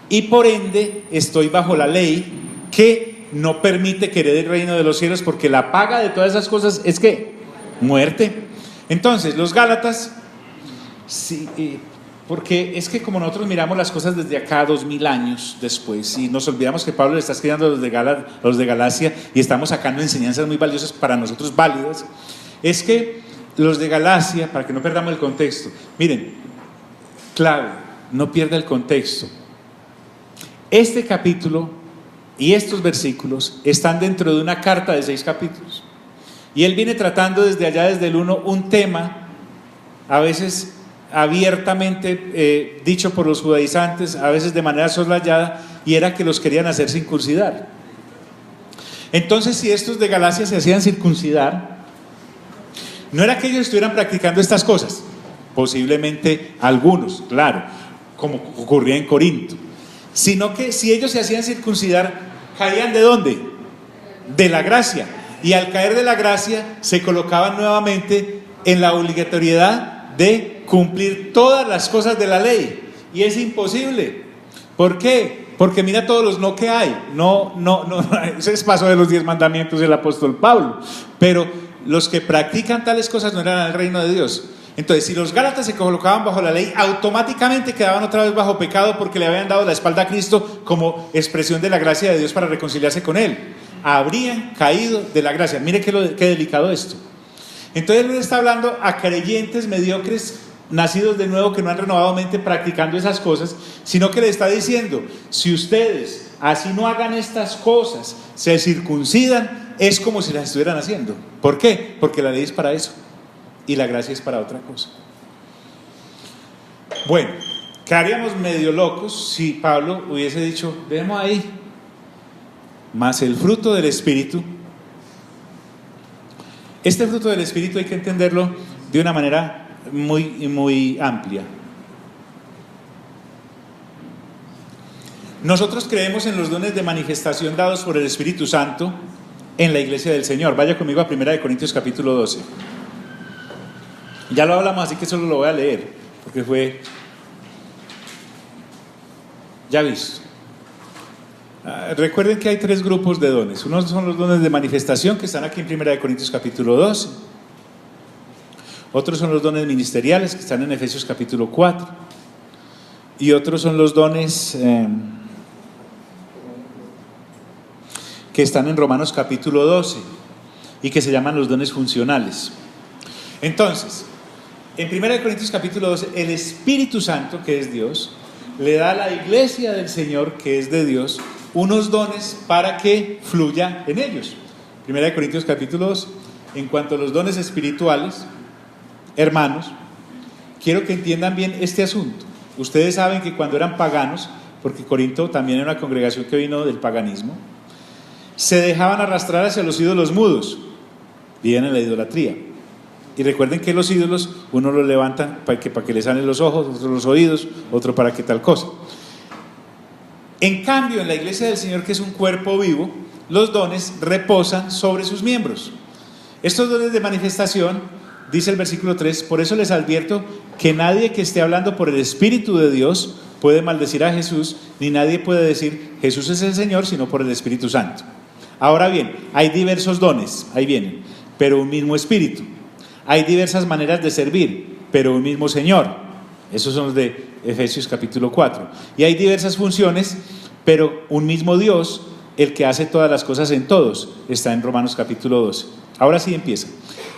y por ende estoy bajo la ley que no permite que herede el reino de los cielos, porque la paga de todas esas cosas es ¿qué? Muerte. Entonces los Gálatas, sí, porque es que como nosotros miramos las cosas desde acá 2000 años después y nos olvidamos que Pablo le está escribiendo a los de Galacia y estamos sacando enseñanzas muy valiosas para nosotros, válidas, es que los de Galacia, para que no perdamos el contexto, miren, clave, no pierda el contexto. Este capítulo y estos versículos están dentro de una carta de 6 capítulos. Y él viene tratando desde allá, desde el 1, un tema, a veces abiertamente dicho por los judaizantes, a veces de manera soslayada, y era que los querían hacer circuncidar. Entonces, si estos de Galacia se hacían circuncidar, no era que ellos estuvieran practicando estas cosas, posiblemente algunos, claro, como ocurría en Corinto, sino que si ellos se hacían circuncidar, ¿caían de dónde? De la gracia. Y al caer de la gracia, se colocaban nuevamente en la obligatoriedad de cumplir todas las cosas de la ley. Y es imposible. ¿Por qué? Porque mira todos los no que hay. No, ese es paso de los 10 mandamientos del apóstol Pablo. Pero los que practican tales cosas no eran el reino de Dios. Entonces, si los Gálatas se colocaban bajo la ley, automáticamente quedaban otra vez bajo pecado porque le habían dado la espalda a Cristo como expresión de la gracia de Dios para reconciliarse con Él. Habrían caído de la gracia. Mire qué delicado esto. Entonces él está hablando a creyentes mediocres, nacidos de nuevo, que no han renovado mente practicando esas cosas, sino que le está diciendo, si ustedes así no hagan estas cosas, se circuncidan, es como si las estuvieran haciendo. ¿Por qué? Porque la ley es para eso y la gracia es para otra cosa. Bueno, quedaríamos medio locos si Pablo hubiese dicho, vemos ahí, más el fruto del Espíritu. Este fruto del Espíritu hay que entenderlo de una manera muy amplia. Nosotros creemos en los dones de manifestación dados por el Espíritu Santo en la iglesia del Señor. Vaya conmigo a 1 Corintios capítulo 12. Ya lo hablamos, así que solo lo voy a leer, porque fue ya visto. Recuerden que hay 3 grupos de dones. Unos son los dones de manifestación, que están aquí en 1 Corintios capítulo 12. Otros son los dones ministeriales, que están en Efesios capítulo 4. Y otros son los dones que están en Romanos capítulo 12 y que se llaman los dones funcionales. Entonces, en 1 Corintios capítulo 12, el Espíritu Santo, que es Dios, le da a la iglesia del Señor, que es de Dios, unos dones para que fluya en ellos. 1 Corintios capítulo 12. En cuanto a los dones espirituales, hermanos, quiero que entiendan bien este asunto. Ustedes saben que cuando eran paganos, porque Corinto también era una congregación que vino del paganismo, se dejaban arrastrar hacia los ídolos mudos, vivían en la idolatría. Y recuerden que los ídolos, uno los levanta para que le salen los ojos, otro los oídos, otro para que tal cosa. En cambio, en la iglesia del Señor, que es un cuerpo vivo, los dones reposan sobre sus miembros. Estos dones de manifestación, dice el versículo 3, por eso les advierto que nadie que esté hablando por el Espíritu de Dios puede maldecir a Jesús, ni nadie puede decir Jesús es el Señor, sino por el Espíritu Santo. Ahora bien, hay diversos dones, ahí vienen, pero un mismo Espíritu. Hay diversas maneras de servir, pero un mismo Señor. Esos son los de Efesios capítulo 4. Y hay diversas funciones, pero un mismo Dios, el que hace todas las cosas en todos. Está en Romanos capítulo 12. Ahora sí empieza.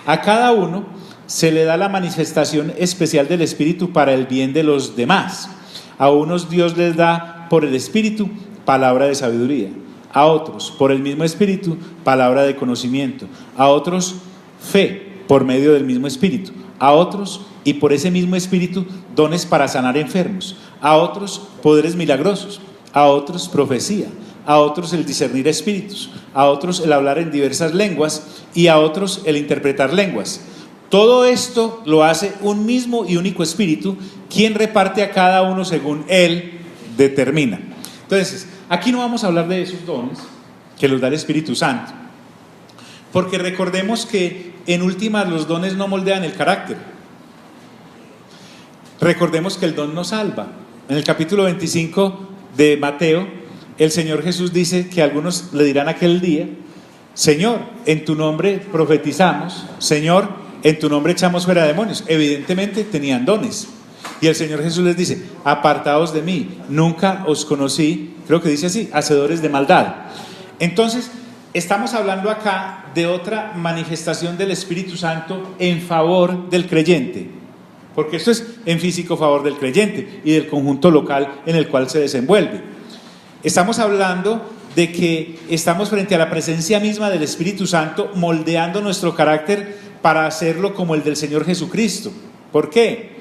A cada uno se le da la manifestación especial del Espíritu para el bien de los demás. A unos Dios les da por el Espíritu palabra de sabiduría, a otros por el mismo Espíritu palabra de conocimiento, a otros fe por medio del mismo Espíritu, a otros y por ese mismo Espíritu dones para sanar enfermos, a otros poderes milagrosos, a otros profecía, a otros el discernir espíritus, a otros el hablar en diversas lenguas y a otros el interpretar lenguas. Todo esto lo hace un mismo y único Espíritu, quien reparte a cada uno según Él determina. Entonces, aquí no vamos a hablar de esos dones que los da el Espíritu Santo, porque recordemos que en últimas los dones no moldean el carácter. Recordemos que el don no salva. En el capítulo 25 de Mateo, el Señor Jesús dice que algunos le dirán aquel día: Señor, en tu nombre profetizamos, Señor, en tu nombre echamos fuera demonios. Evidentemente tenían dones. Y el Señor Jesús les dice: apartaos de mí, nunca os conocí, creo que dice así, hacedores de maldad. Entonces, estamos hablando acá de otra manifestación del Espíritu Santo en favor del creyente, porque esto es en físico favor del creyente y del conjunto local en el cual se desenvuelve. Estamos hablando de que estamos frente a la presencia misma del Espíritu Santo moldeando nuestro carácter para hacerlo como el del Señor Jesucristo. ¿Por qué?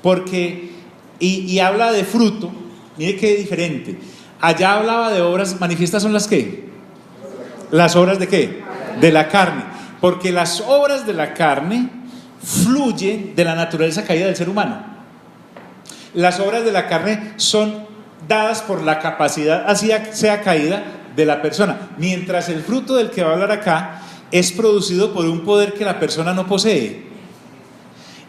Porque, y habla de fruto, mire qué diferente. Allá hablaba de obras manifiestas, ¿son las qué? ¿Las obras de qué? De la carne. Porque las obras de la carne fluyen de la naturaleza caída del ser humano. Las obras de la carne son dadas por la capacidad, así sea caída, de la persona, mientras el fruto del que va a hablar acá es producido por un poder que la persona no posee.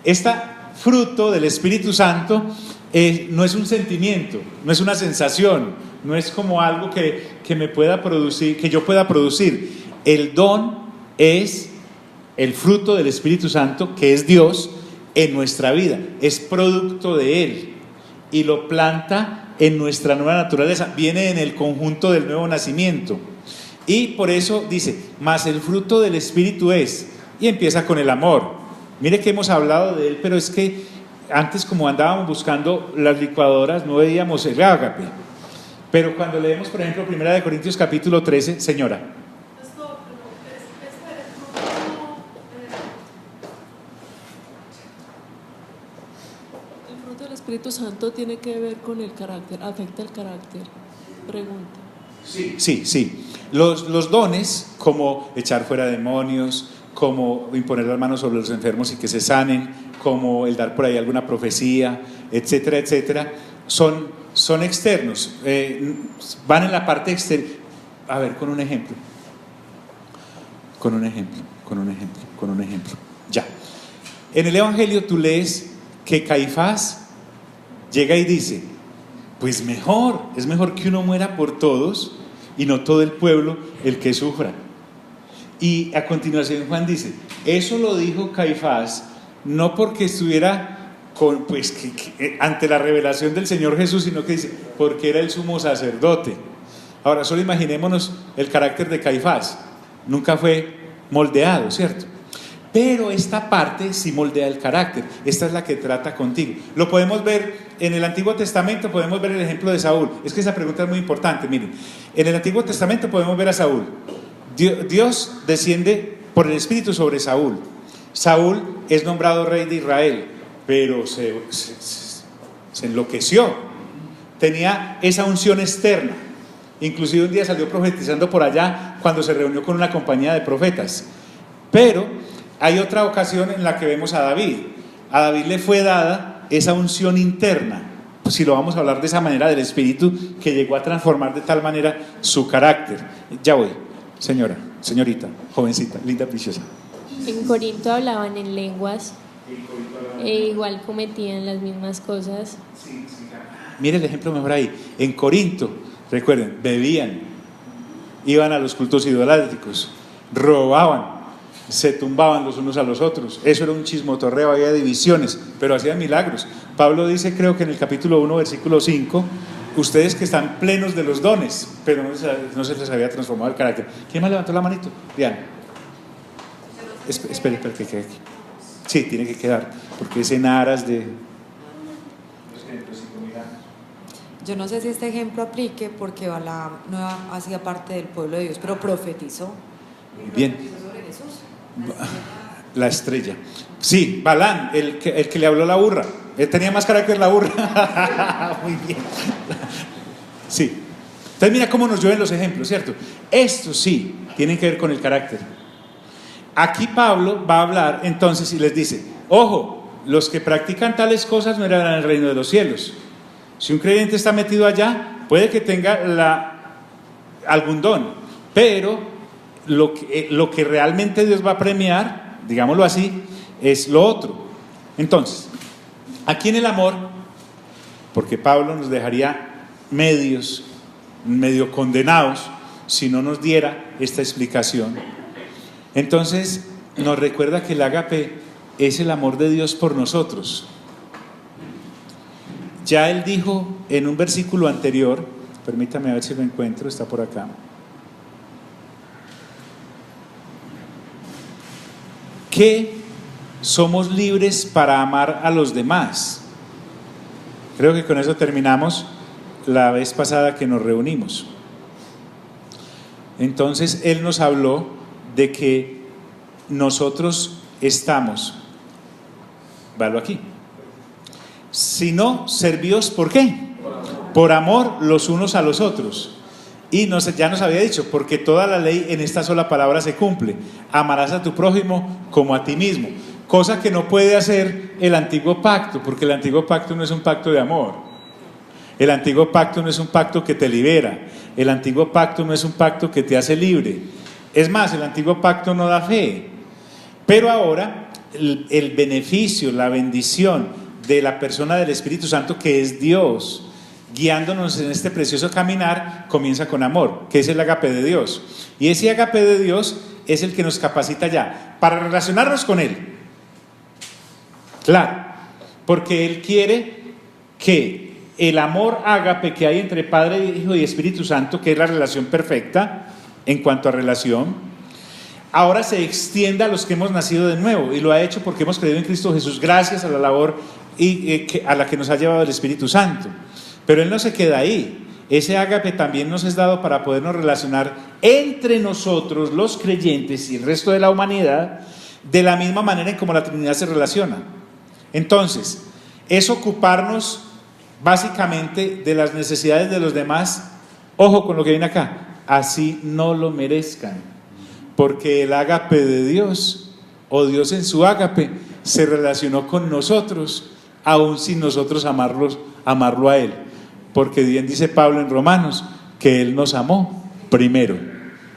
Este fruto del Espíritu Santo no es un sentimiento, no es una sensación, no es como algo que me pueda producir, que yo pueda producir. El don es el fruto del Espíritu Santo, que es Dios, en nuestra vida, es producto de Él y lo planta en nuestra nueva naturaleza, viene en el conjunto del nuevo nacimiento. Y por eso dice: mas el fruto del Espíritu es, y empieza con el amor. Mire que hemos hablado de él, pero es que antes, como andábamos buscando las licuadoras, no veíamos el ágape. Pero cuando leemos, por ejemplo, 1 Corintios capítulo 13, señora. El fruto del Espíritu Santo tiene que ver con el carácter, afecta el carácter. Pregunta. Sí. Los dones, como echar fuera demonios, como imponer las manos sobre los enfermos y que se sanen, como el dar por ahí alguna profecía, etcétera, etcétera, son externos, van en la parte exterior. A ver, con un ejemplo. Ya. En el Evangelio tú lees que Caifás llega y dice: pues es mejor que uno muera por todos y no todo el pueblo el que sufra. Y a continuación Juan dice: eso lo dijo Caifás no porque estuviera ante la revelación del Señor Jesús, sino que dice porque era el sumo sacerdote. Ahora solo imaginémonos el carácter de Caifás, nunca fue moldeado, ¿cierto? Pero esta parte sí moldea el carácter. Esta es la que trata contigo. Lo podemos ver en el Antiguo Testamento, podemos ver el ejemplo de Saúl. Es que esa pregunta es muy importante. Miren, en el Antiguo Testamento podemos ver a Saúl. Dios desciende por el Espíritu sobre Saúl. Saúl es nombrado rey de Israel, pero se enloqueció. Tenía esa unción externa. Inclusive un día salió profetizando por allá cuando se reunió con una compañía de profetas. Pero hay otra ocasión en la que vemos a David. A David le fue dada esa unción interna, pues si lo vamos a hablar de esa manera, del Espíritu que llegó a transformar de tal manera su carácter. Ya voy, señorita, jovencita, linda, preciosa. En Corinto hablaban en lenguas e igual cometían las mismas cosas. Mire el ejemplo mejor ahí. En Corinto, recuerden, bebían, iban a los cultos idolátricos, robaban, se tumbaban los unos a los otros. Eso era un chismotorreo, había divisiones, pero hacían milagros. Pablo dice, creo que en el capítulo 1, versículo 5, ustedes que están plenos de los dones, pero no se les había transformado el carácter. ¿Quién más levantó la manito? Diana. Espere que quede aquí. Sí, tiene que quedar, porque es en aras de... Yo no sé si este ejemplo aplique porque Balaam no hacía parte del pueblo de Dios, pero profetizó. Bien. Profetizó sobre Jesús. La estrella. Sí, Balaam, el que le habló la burra. Él tenía más carácter la burra. Muy bien. Sí. Entonces mira cómo nos llueven los ejemplos, ¿cierto? Estos sí tienen que ver con el carácter. Aquí Pablo va a hablar entonces y les dice: ojo, los que practican tales cosas no heredarán el reino de los cielos. Si un creyente está metido allá, puede que tenga algún don, pero lo que realmente Dios va a premiar, digámoslo así, es lo otro. Entonces, aquí en el amor, porque Pablo nos dejaría medio condenados si no nos diera esta explicación. Entonces nos recuerda que el ágape es el amor de Dios por nosotros. Ya él dijo en un versículo anterior, permítame a ver si lo encuentro, está por acá, que somos libres para amar a los demás. Creo que con eso terminamos la vez pasada que nos reunimos. Entonces él nos habló de que nosotros estamos, véalo aquí, sino servidos ¿por qué? Por amor los unos a los otros. Y ya nos había dicho, porque toda la ley en esta sola palabra se cumple: amarás a tu prójimo como a ti mismo. Cosa que no puede hacer el antiguo pacto, porque el antiguo pacto no es un pacto de amor. El antiguo pacto no es un pacto que te libera. El antiguo pacto no es un pacto que te hace libre. Es más, el antiguo pacto no da fe. Pero ahora el beneficio, la bendición de la persona del Espíritu Santo, que es Dios, guiándonos en este precioso caminar, comienza con amor, que es el ágape de Dios. Y ese ágape de Dios es el que nos capacita ya para relacionarnos con Él. Claro, porque Él quiere que el amor ágape que hay entre Padre, Hijo y Espíritu Santo, que es la relación perfecta en cuanto a relación, ahora se extienda a los que hemos nacido de nuevo, y lo ha hecho porque hemos creído en Cristo Jesús, gracias a la labor a la que nos ha llevado el Espíritu Santo. Pero Él no se queda ahí. Ese ágape también nos es dado para podernos relacionar entre nosotros, los creyentes, y el resto de la humanidad, de la misma manera en como la Trinidad se relaciona. Entonces, es ocuparnos básicamente de las necesidades de los demás. Ojo con lo que viene acá: así no lo merezcan, porque el ágape de Dios, o Dios en su ágape, se relacionó con nosotros, aun sin nosotros amarlo a Él, porque bien dice Pablo en Romanos que Él nos amó primero.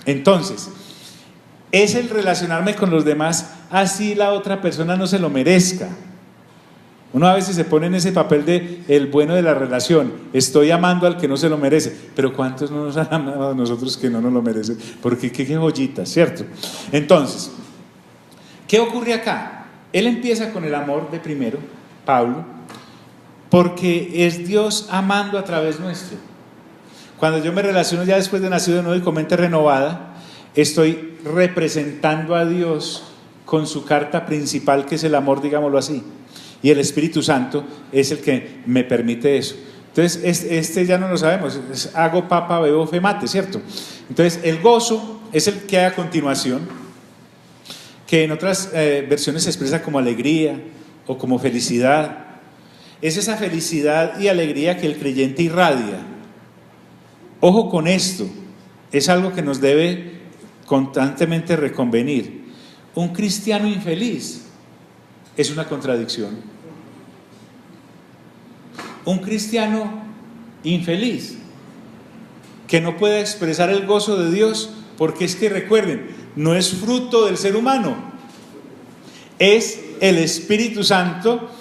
Entonces, es el relacionarme con los demás así la otra persona no se lo merezca. Uno a veces se pone en ese papel de el bueno de la relación: estoy amando al que no se lo merece. Pero ¿cuántos no nos han amado a nosotros que no nos lo merecen? Porque qué joyita, ¿cierto? Entonces, ¿qué ocurre acá? Él empieza con el amor de primero, Pablo, porque es Dios amando a través nuestro. Cuando yo me relaciono ya después de nacido de nuevo y con mente renovada, estoy representando a Dios con su carta principal, que es el amor, digámoslo así. Y el Espíritu Santo es el que me permite eso. Entonces, este ya no lo sabemos, es hago papa, bebo fe mate, ¿cierto? Entonces, el gozo es el que hay a continuación, que en otras versiones se expresa como alegría o como felicidad. Es esa felicidad y alegría que el creyente irradia. Ojo con esto, es algo que nos debe constantemente reconvenir. Un cristiano infeliz es una contradicción. Un cristiano infeliz que no puede expresar el gozo de Dios, porque es que recuerden, no es fruto del ser humano, es el Espíritu Santo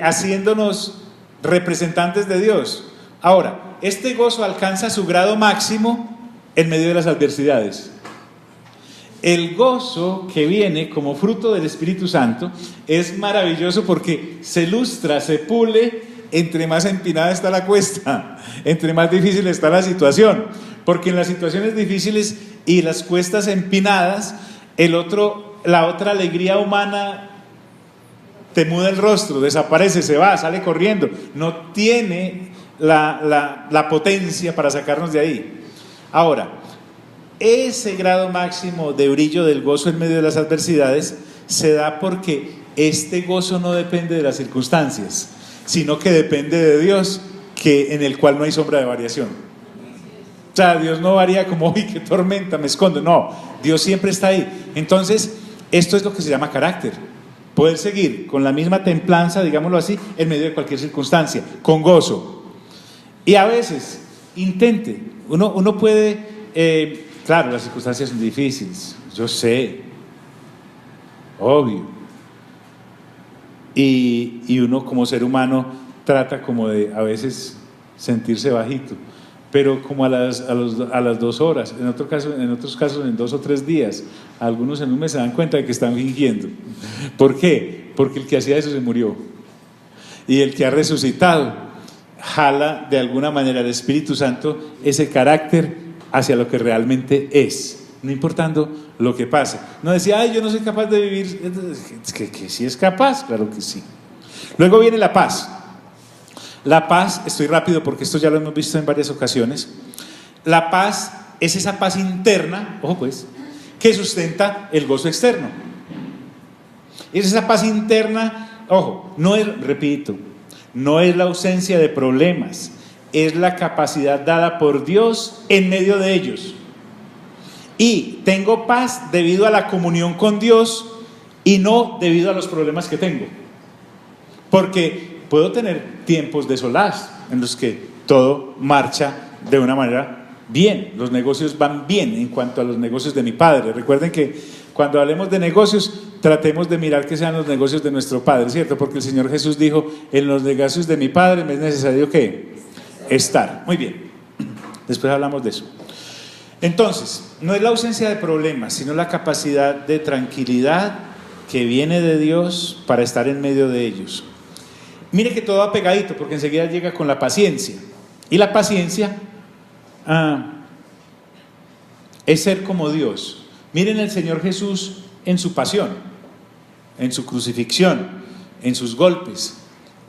haciéndonos representantes de Dios. Ahora, este gozo alcanza su grado máximo en medio de las adversidades. El gozo que viene como fruto del Espíritu Santo es maravilloso porque se lustra, se pule entre más empinada está la cuesta, entre más difícil está la situación, porque en las situaciones difíciles y las cuestas empinadas, la otra alegría humana te muda el rostro, desaparece, se va, sale corriendo, no tiene la potencia para sacarnos de ahí. Ahora, ese grado máximo de brillo del gozo en medio de las adversidades se da porque este gozo no depende de las circunstancias, sino que depende de Dios, en el cual no hay sombra de variación. O sea, Dios no varía como, uy, qué tormenta, me escondo. No, Dios siempre está ahí. Entonces, esto es lo que se llama carácter. Poder seguir con la misma templanza, digámoslo así, en medio de cualquier circunstancia, con gozo. Y a veces, intente, uno puede, claro, las circunstancias son difíciles, yo sé, obvio. Y uno como ser humano trata como de a veces sentirse bajito, pero como a las 2 horas, en otros casos en 2 o 3 días, algunos en un mes se dan cuenta de que están fingiendo. ¿Por qué? Porque el que hacía eso se murió, y el que ha resucitado jala de alguna manera el Espíritu Santo ese carácter hacia lo que realmente es, no importando lo que pase. No decía, ay, yo no soy capaz de vivir. Que sí es capaz, claro que sí. Luego viene la paz. La paz, estoy rápido porque esto ya lo hemos visto en varias ocasiones. La paz es esa paz interna, ojo pues, que sustenta el gozo externo. Es esa paz interna, ojo, repito, no es la ausencia de problemas, es la capacidad dada por Dios en medio de ellos. Y tengo paz debido a la comunión con Dios y no debido a los problemas que tengo. Porque puedo tener tiempos de solaz en los que todo marcha de una manera bien, los negocios van bien en cuanto a los negocios de mi padre. Recuerden que cuando hablemos de negocios, tratemos de mirar que sean los negocios de nuestro Padre, ¿cierto? Porque el Señor Jesús dijo, en los negocios de mi Padre me es necesario ¿qué? Estar. Muy bien, después hablamos de eso. Entonces, no es la ausencia de problemas, sino la capacidad de tranquilidad que viene de Dios para estar en medio de ellos. Mire que todo va pegadito, porque enseguida llega con la paciencia. Y la paciencia es ser como Dios. Miren el Señor Jesús en su pasión, en su crucifixión, en sus golpes,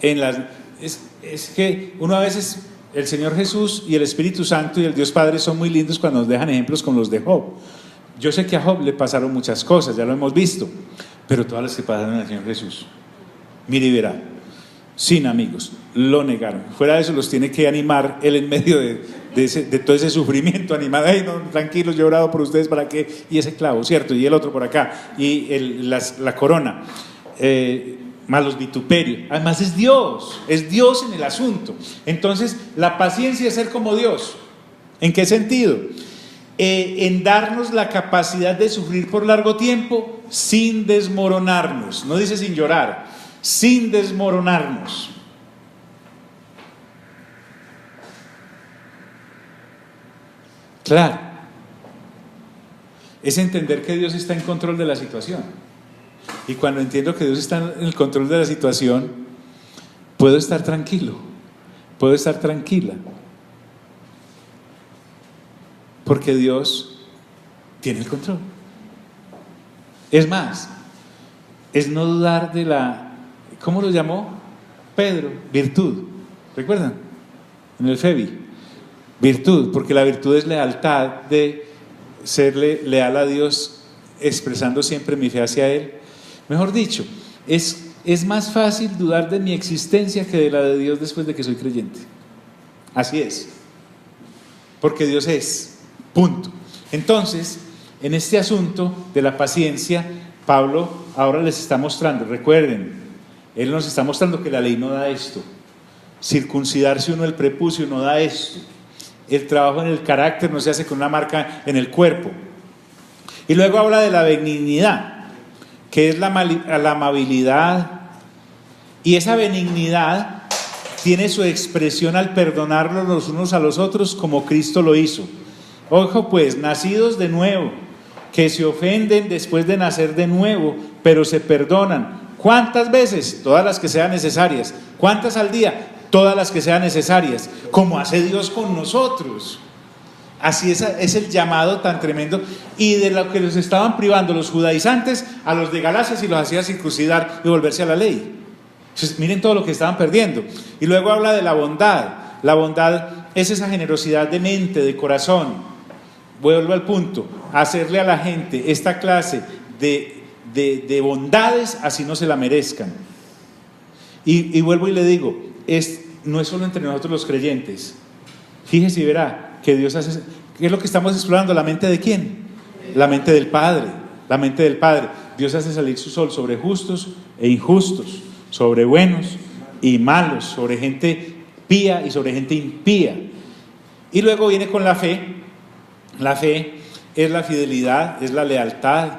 es que uno a veces, el Señor Jesús y el Espíritu Santo y el Dios Padre son muy lindos cuando nos dejan ejemplos como los de Job. Yo sé que a Job le pasaron muchas cosas, ya lo hemos visto, pero todas las que pasaron al Señor Jesús, mire y verá, sin amigos, lo negaron. Fuera de eso los tiene que animar él en medio de todo ese sufrimiento, animado, hey, no, tranquilos, yo he orado por ustedes, ¿para qué? Y ese clavo, ¿cierto? Y el otro por acá, y la corona, más los vituperios. Además es Dios en el asunto. Entonces la paciencia es ser como Dios. ¿En qué sentido? En darnos la capacidad de sufrir por largo tiempo sin desmoronarnos. No dice sin llorar, sin desmoronarnos. Claro, es entender que Dios está en control de la situación. Y cuando entiendo que Dios está en el control de la situación, puedo estar tranquilo, puedo estar tranquila, porque Dios tiene el control. Es más, es no dudar de ¿cómo lo llamó Pedro? Virtud. ¿Recuerdan? En el Febi. Virtud, porque la virtud es lealtad, de serle leal a Dios, expresando siempre mi fe hacia Él. Mejor dicho, es más fácil dudar de mi existencia que de la de Dios después de que soy creyente. Así es, porque Dios es, punto. Entonces, en este asunto de la paciencia, Pablo ahora les está mostrando, recuerden, él nos está mostrando que la ley no da esto, circuncidarse uno el prepucio no da esto, el trabajo en el carácter no se hace con una marca en el cuerpo. Y luego habla de la benignidad, que es la amabilidad, y esa benignidad tiene su expresión al perdonarnos los unos a los otros como Cristo lo hizo. Ojo pues, nacidos de nuevo, que se ofenden después de nacer de nuevo, pero se perdonan. ¿Cuántas veces? Todas las que sean necesarias. ¿Cuántas al día? todas las que sean necesarias, como hace Dios con nosotros. Así es el llamado tan tremendo, y de lo que los estaban privando los judaizantes a los de Galacia, y los hacía circuncidar y volverse a la ley. Entonces, miren todo lo que estaban perdiendo. Y luego habla de la bondad. La bondad es esa generosidad de mente, de corazón. Vuelvo al punto, hacerle a la gente esta clase de bondades así no se la merezcan. Y vuelvo y le digo, no es solo entre nosotros los creyentes. Fíjese y verá que Dios hace. ¿Qué es lo que estamos explorando? ¿La mente de quién? La mente del Padre. La mente del Padre. Dios hace salir su sol sobre justos e injustos, sobre buenos y malos, sobre gente pía y sobre gente impía. Y luego viene con la fe. La fe es la fidelidad, es la lealtad,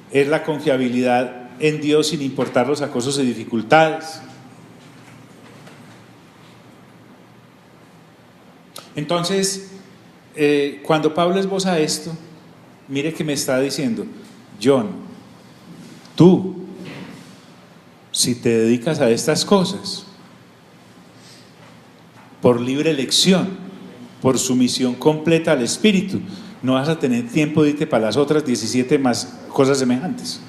es la confiabilidad en Dios sin importar los acosos y dificultades. Entonces, cuando Pablo esboza esto, mire que me está diciendo: John, tú, si te dedicas a estas cosas por libre elección, por sumisión completa al Espíritu, no vas a tener tiempo de irte para las otras 17 más cosas semejantes,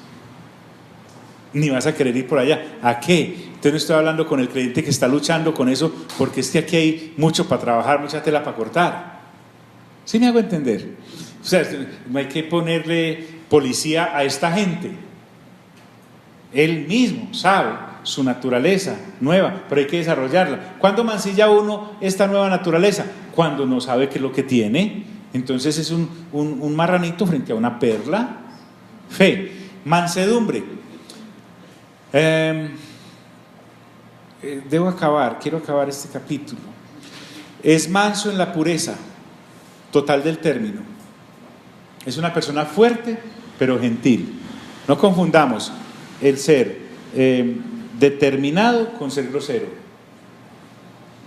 ni vas a querer ir por allá. ¿A qué? Entonces no estoy hablando con el creyente que está luchando con eso, porque es que aquí hay mucho para trabajar, mucha tela para cortar. ¿Sí me hago entender? O sea, no hay que ponerle policía a esta gente. Él mismo sabe su naturaleza nueva, pero hay que desarrollarla. ¿Cuándo mancilla uno esta nueva naturaleza? Cuando no sabe qué es lo que tiene. Entonces es un marranito frente a una perla. Fe, mansedumbre. Quiero acabar este capítulo. Es manso en la pureza total del término. Es una persona fuerte pero gentil. No confundamos el ser determinado con ser grosero.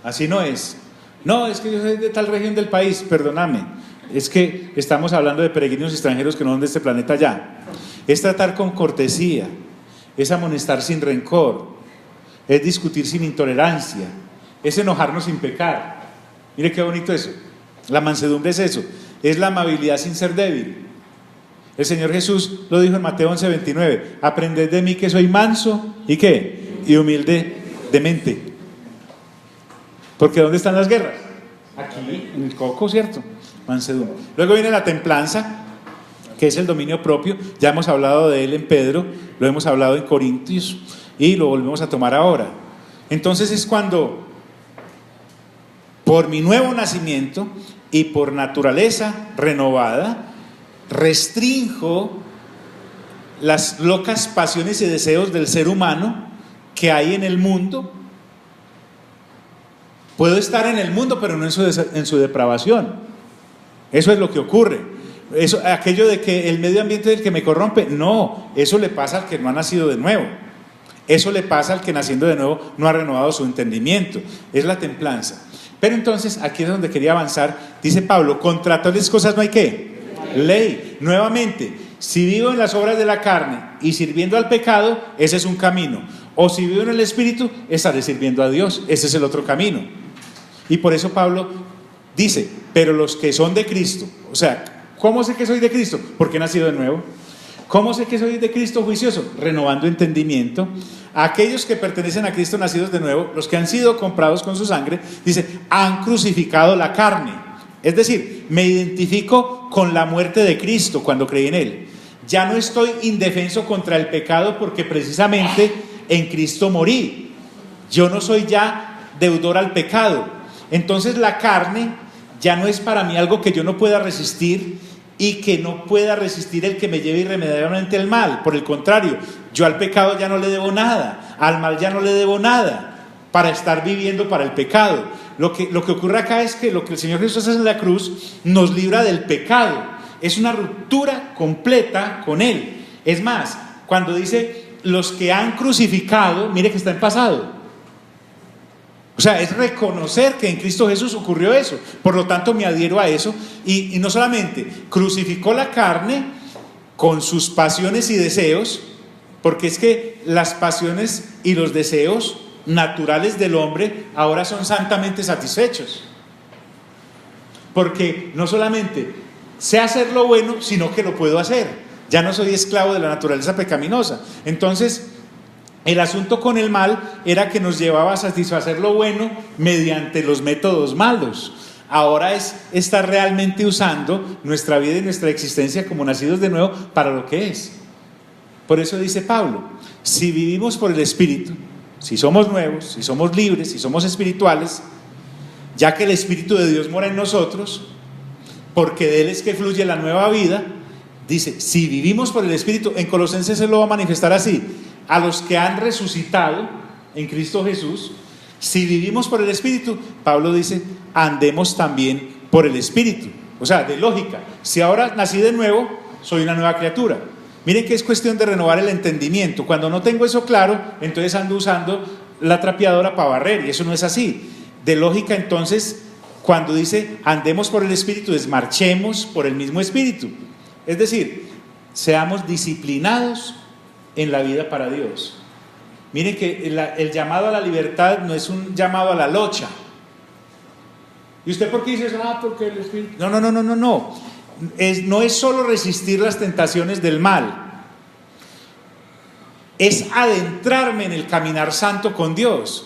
Así no es. No, es que yo soy de tal región del país, perdóname. Es que estamos hablando de peregrinos extranjeros que no son de este planeta ya. Es tratar con cortesía, es amonestar sin rencor, es discutir sin intolerancia, es enojarnos sin pecar. Mire qué bonito eso. La mansedumbre es eso, es la amabilidad sin ser débil. El Señor Jesús lo dijo en Mateo 11:29: aprended de mí que soy manso y ¿qué? Y humilde de mente. Porque ¿dónde están las guerras? Aquí, en el coco, ¿cierto? Mansedumbre. Luego viene la templanza, que es el dominio propio. Ya hemos hablado de él en Pedro, lo hemos hablado en Corintios y lo volvemos a tomar ahora. Entonces es cuando, por mi nuevo nacimiento y por naturaleza renovada, restrinjo las locas pasiones y deseos del ser humano que hay en el mundo. Puedo estar en el mundo, pero no en su depravación. Eso es lo que ocurre. Aquello de que el medio ambiente es el que me corrompe, no, eso le pasa al que no ha nacido de nuevo. Eso le pasa al que naciendo de nuevo no ha renovado su entendimiento. Es la templanza. Pero entonces, aquí es donde quería avanzar. Dice Pablo: contra tales cosas no hay ¿qué? Ley. Nuevamente, si vivo en las obras de la carne y sirviendo al pecado, ese es un camino. O si vivo en el Espíritu, estaré sirviendo a Dios. Ese es el otro camino. Y por eso Pablo dice: pero los que son de Cristo, o sea, ¿cómo sé que soy de Cristo? Porque he nacido de nuevo. ¿Cómo sé que soy de Cristo juicioso? Renovando entendimiento. Aquellos que pertenecen a Cristo nacidos de nuevo, los que han sido comprados con su sangre, dice, han crucificado la carne. Es decir, me identifico con la muerte de Cristo cuando creí en Él. Ya no estoy indefenso contra el pecado porque precisamente en Cristo morí. Yo no soy ya deudor al pecado. Entonces la carne ya no es para mí algo que yo no pueda resistir y que no pueda resistir el que me lleve irremediablemente al mal. Por el contrario, yo al pecado ya no le debo nada, al mal ya no le debo nada para estar viviendo para el pecado. Lo que ocurre acá es que lo que el Señor Jesús hace en la cruz nos libra del pecado. Es una ruptura completa con Él. Es más, cuando dice los que han crucificado, mire que está en pasado. O sea, es reconocer que en Cristo Jesús ocurrió eso. Por lo tanto, me adhiero a eso. Y no solamente crucificó la carne con sus pasiones y deseos, porque es que las pasiones y los deseos naturales del hombre ahora son santamente satisfechos. Porque no solamente sé hacer lo bueno, sino que lo puedo hacer. Ya no soy esclavo de la naturaleza pecaminosa. Entonces, el asunto con el mal era que nos llevaba a satisfacer lo bueno mediante los métodos malos. Ahora es estar realmente usando nuestra vida y nuestra existencia como nacidos de nuevo para lo que es. Por eso dice Pablo, si vivimos por el Espíritu, si somos nuevos, si somos libres, si somos espirituales, ya que el Espíritu de Dios mora en nosotros, porque de Él es que fluye la nueva vida, dice, si vivimos por el Espíritu, en Colosenses se lo va a manifestar así, a los que han resucitado en Cristo Jesús, si vivimos por el Espíritu, Pablo dice, andemos también por el Espíritu. O sea, de lógica, si ahora nací de nuevo, soy una nueva criatura. Miren que es cuestión de renovar el entendimiento. Cuando no tengo eso claro, entonces ando usando la trapeadora para barrer, y eso no es así. De lógica, entonces, cuando dice andemos por el Espíritu, es marchemos por el mismo Espíritu. Es decir, seamos disciplinados en la vida para Dios. Miren que el llamado a la libertad no es un llamado a la locha. ¿Y usted por qué dice eso? Porque el Espíritu... No. No es solo resistir las tentaciones del mal, es adentrarme en el caminar santo con Dios.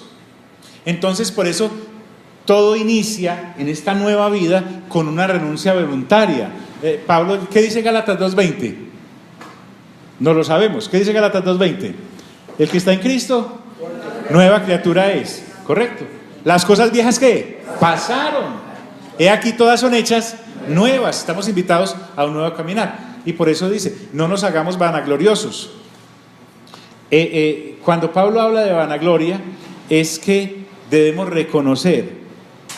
Entonces, por eso todo inicia en esta nueva vida con una renuncia voluntaria. Pablo, ¿qué dice Gálatas 2:20? No lo sabemos. ¿Qué dice Gálatas 2:20? El que está en Cristo, nueva criatura es. ¿Correcto? Las cosas viejas, ¿qué? Pasaron. He aquí todas son hechas nuevas. Estamos invitados a un nuevo caminar. Y por eso dice, no nos hagamos vanagloriosos. Cuando Pablo habla de vanagloria, es que debemos reconocer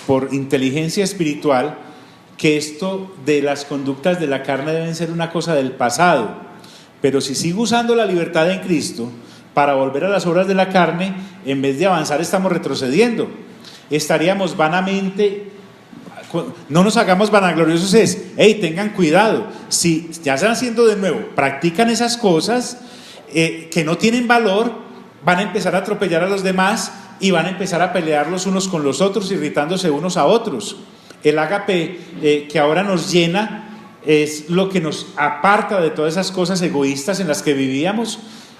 por inteligencia espiritual que esto de las conductas de la carne deben ser una cosa del pasado. Pero si sigo usando la libertad en Cristo para volver a las obras de la carne, en vez de avanzar estamos retrocediendo. Estaríamos vanamente... No nos hagamos vanagloriosos, tengan cuidado, si ya están haciendo de nuevo, practican esas cosas que no tienen valor, van a empezar a atropellar a los demás y van a empezar a pelear los unos con los otros, irritándose unos a otros. El ágape que ahora nos llena es lo que nos aparta de todas esas cosas egoístas en las que vivíamos,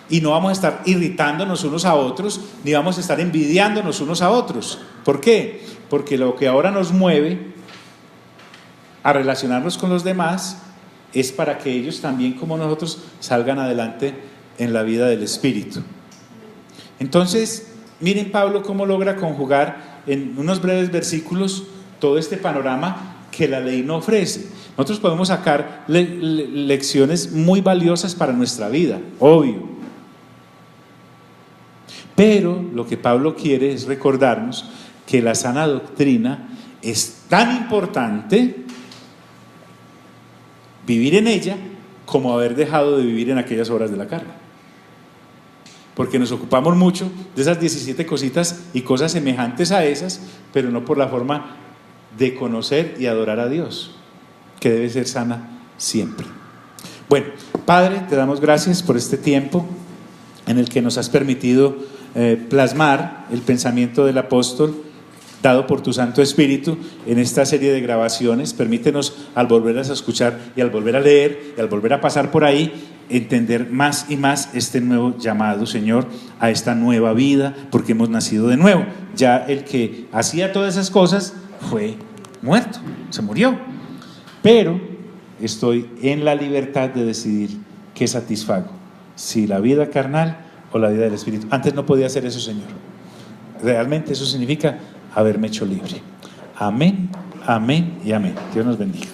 y no vamos a estar irritándonos unos a otros, ni vamos a estar envidiándonos unos a otros. ¿Por qué? Porque lo que ahora nos mueve a relacionarnos con los demás es para que ellos también, como nosotros, salgan adelante en la vida del Espíritu. Entonces, miren Pablo cómo logra conjugar en unos breves versículos todo este panorama que la ley no ofrece. Nosotros podemos sacar lecciones muy valiosas para nuestra vida, obvio. Pero lo que Pablo quiere es recordarnos que la sana doctrina es tan importante vivir en ella como haber dejado de vivir en aquellas obras de la carne. Porque nos ocupamos mucho de esas 17 cositas y cosas semejantes a esas, pero no por la forma de conocer y adorar a Dios, que debe ser sana siempre. Bueno, Padre, te damos gracias por este tiempo en el que nos has permitido plasmar el pensamiento del apóstol dado por tu Santo Espíritu en esta serie de grabaciones. Permítenos, al volverlas a escuchar y al volver a leer y al volver a pasar por ahí, entender más y más este nuevo llamado, Señor, a esta nueva vida, porque hemos nacido de nuevo. Ya el que hacía todas esas cosas fue muerto, se murió. Pero estoy en la libertad de decidir qué satisfago, si la vida carnal o la vida del Espíritu. Antes no podía hacer eso, Señor. Realmente eso significa haberme hecho libre. Amén, amén y amén. Dios nos bendiga.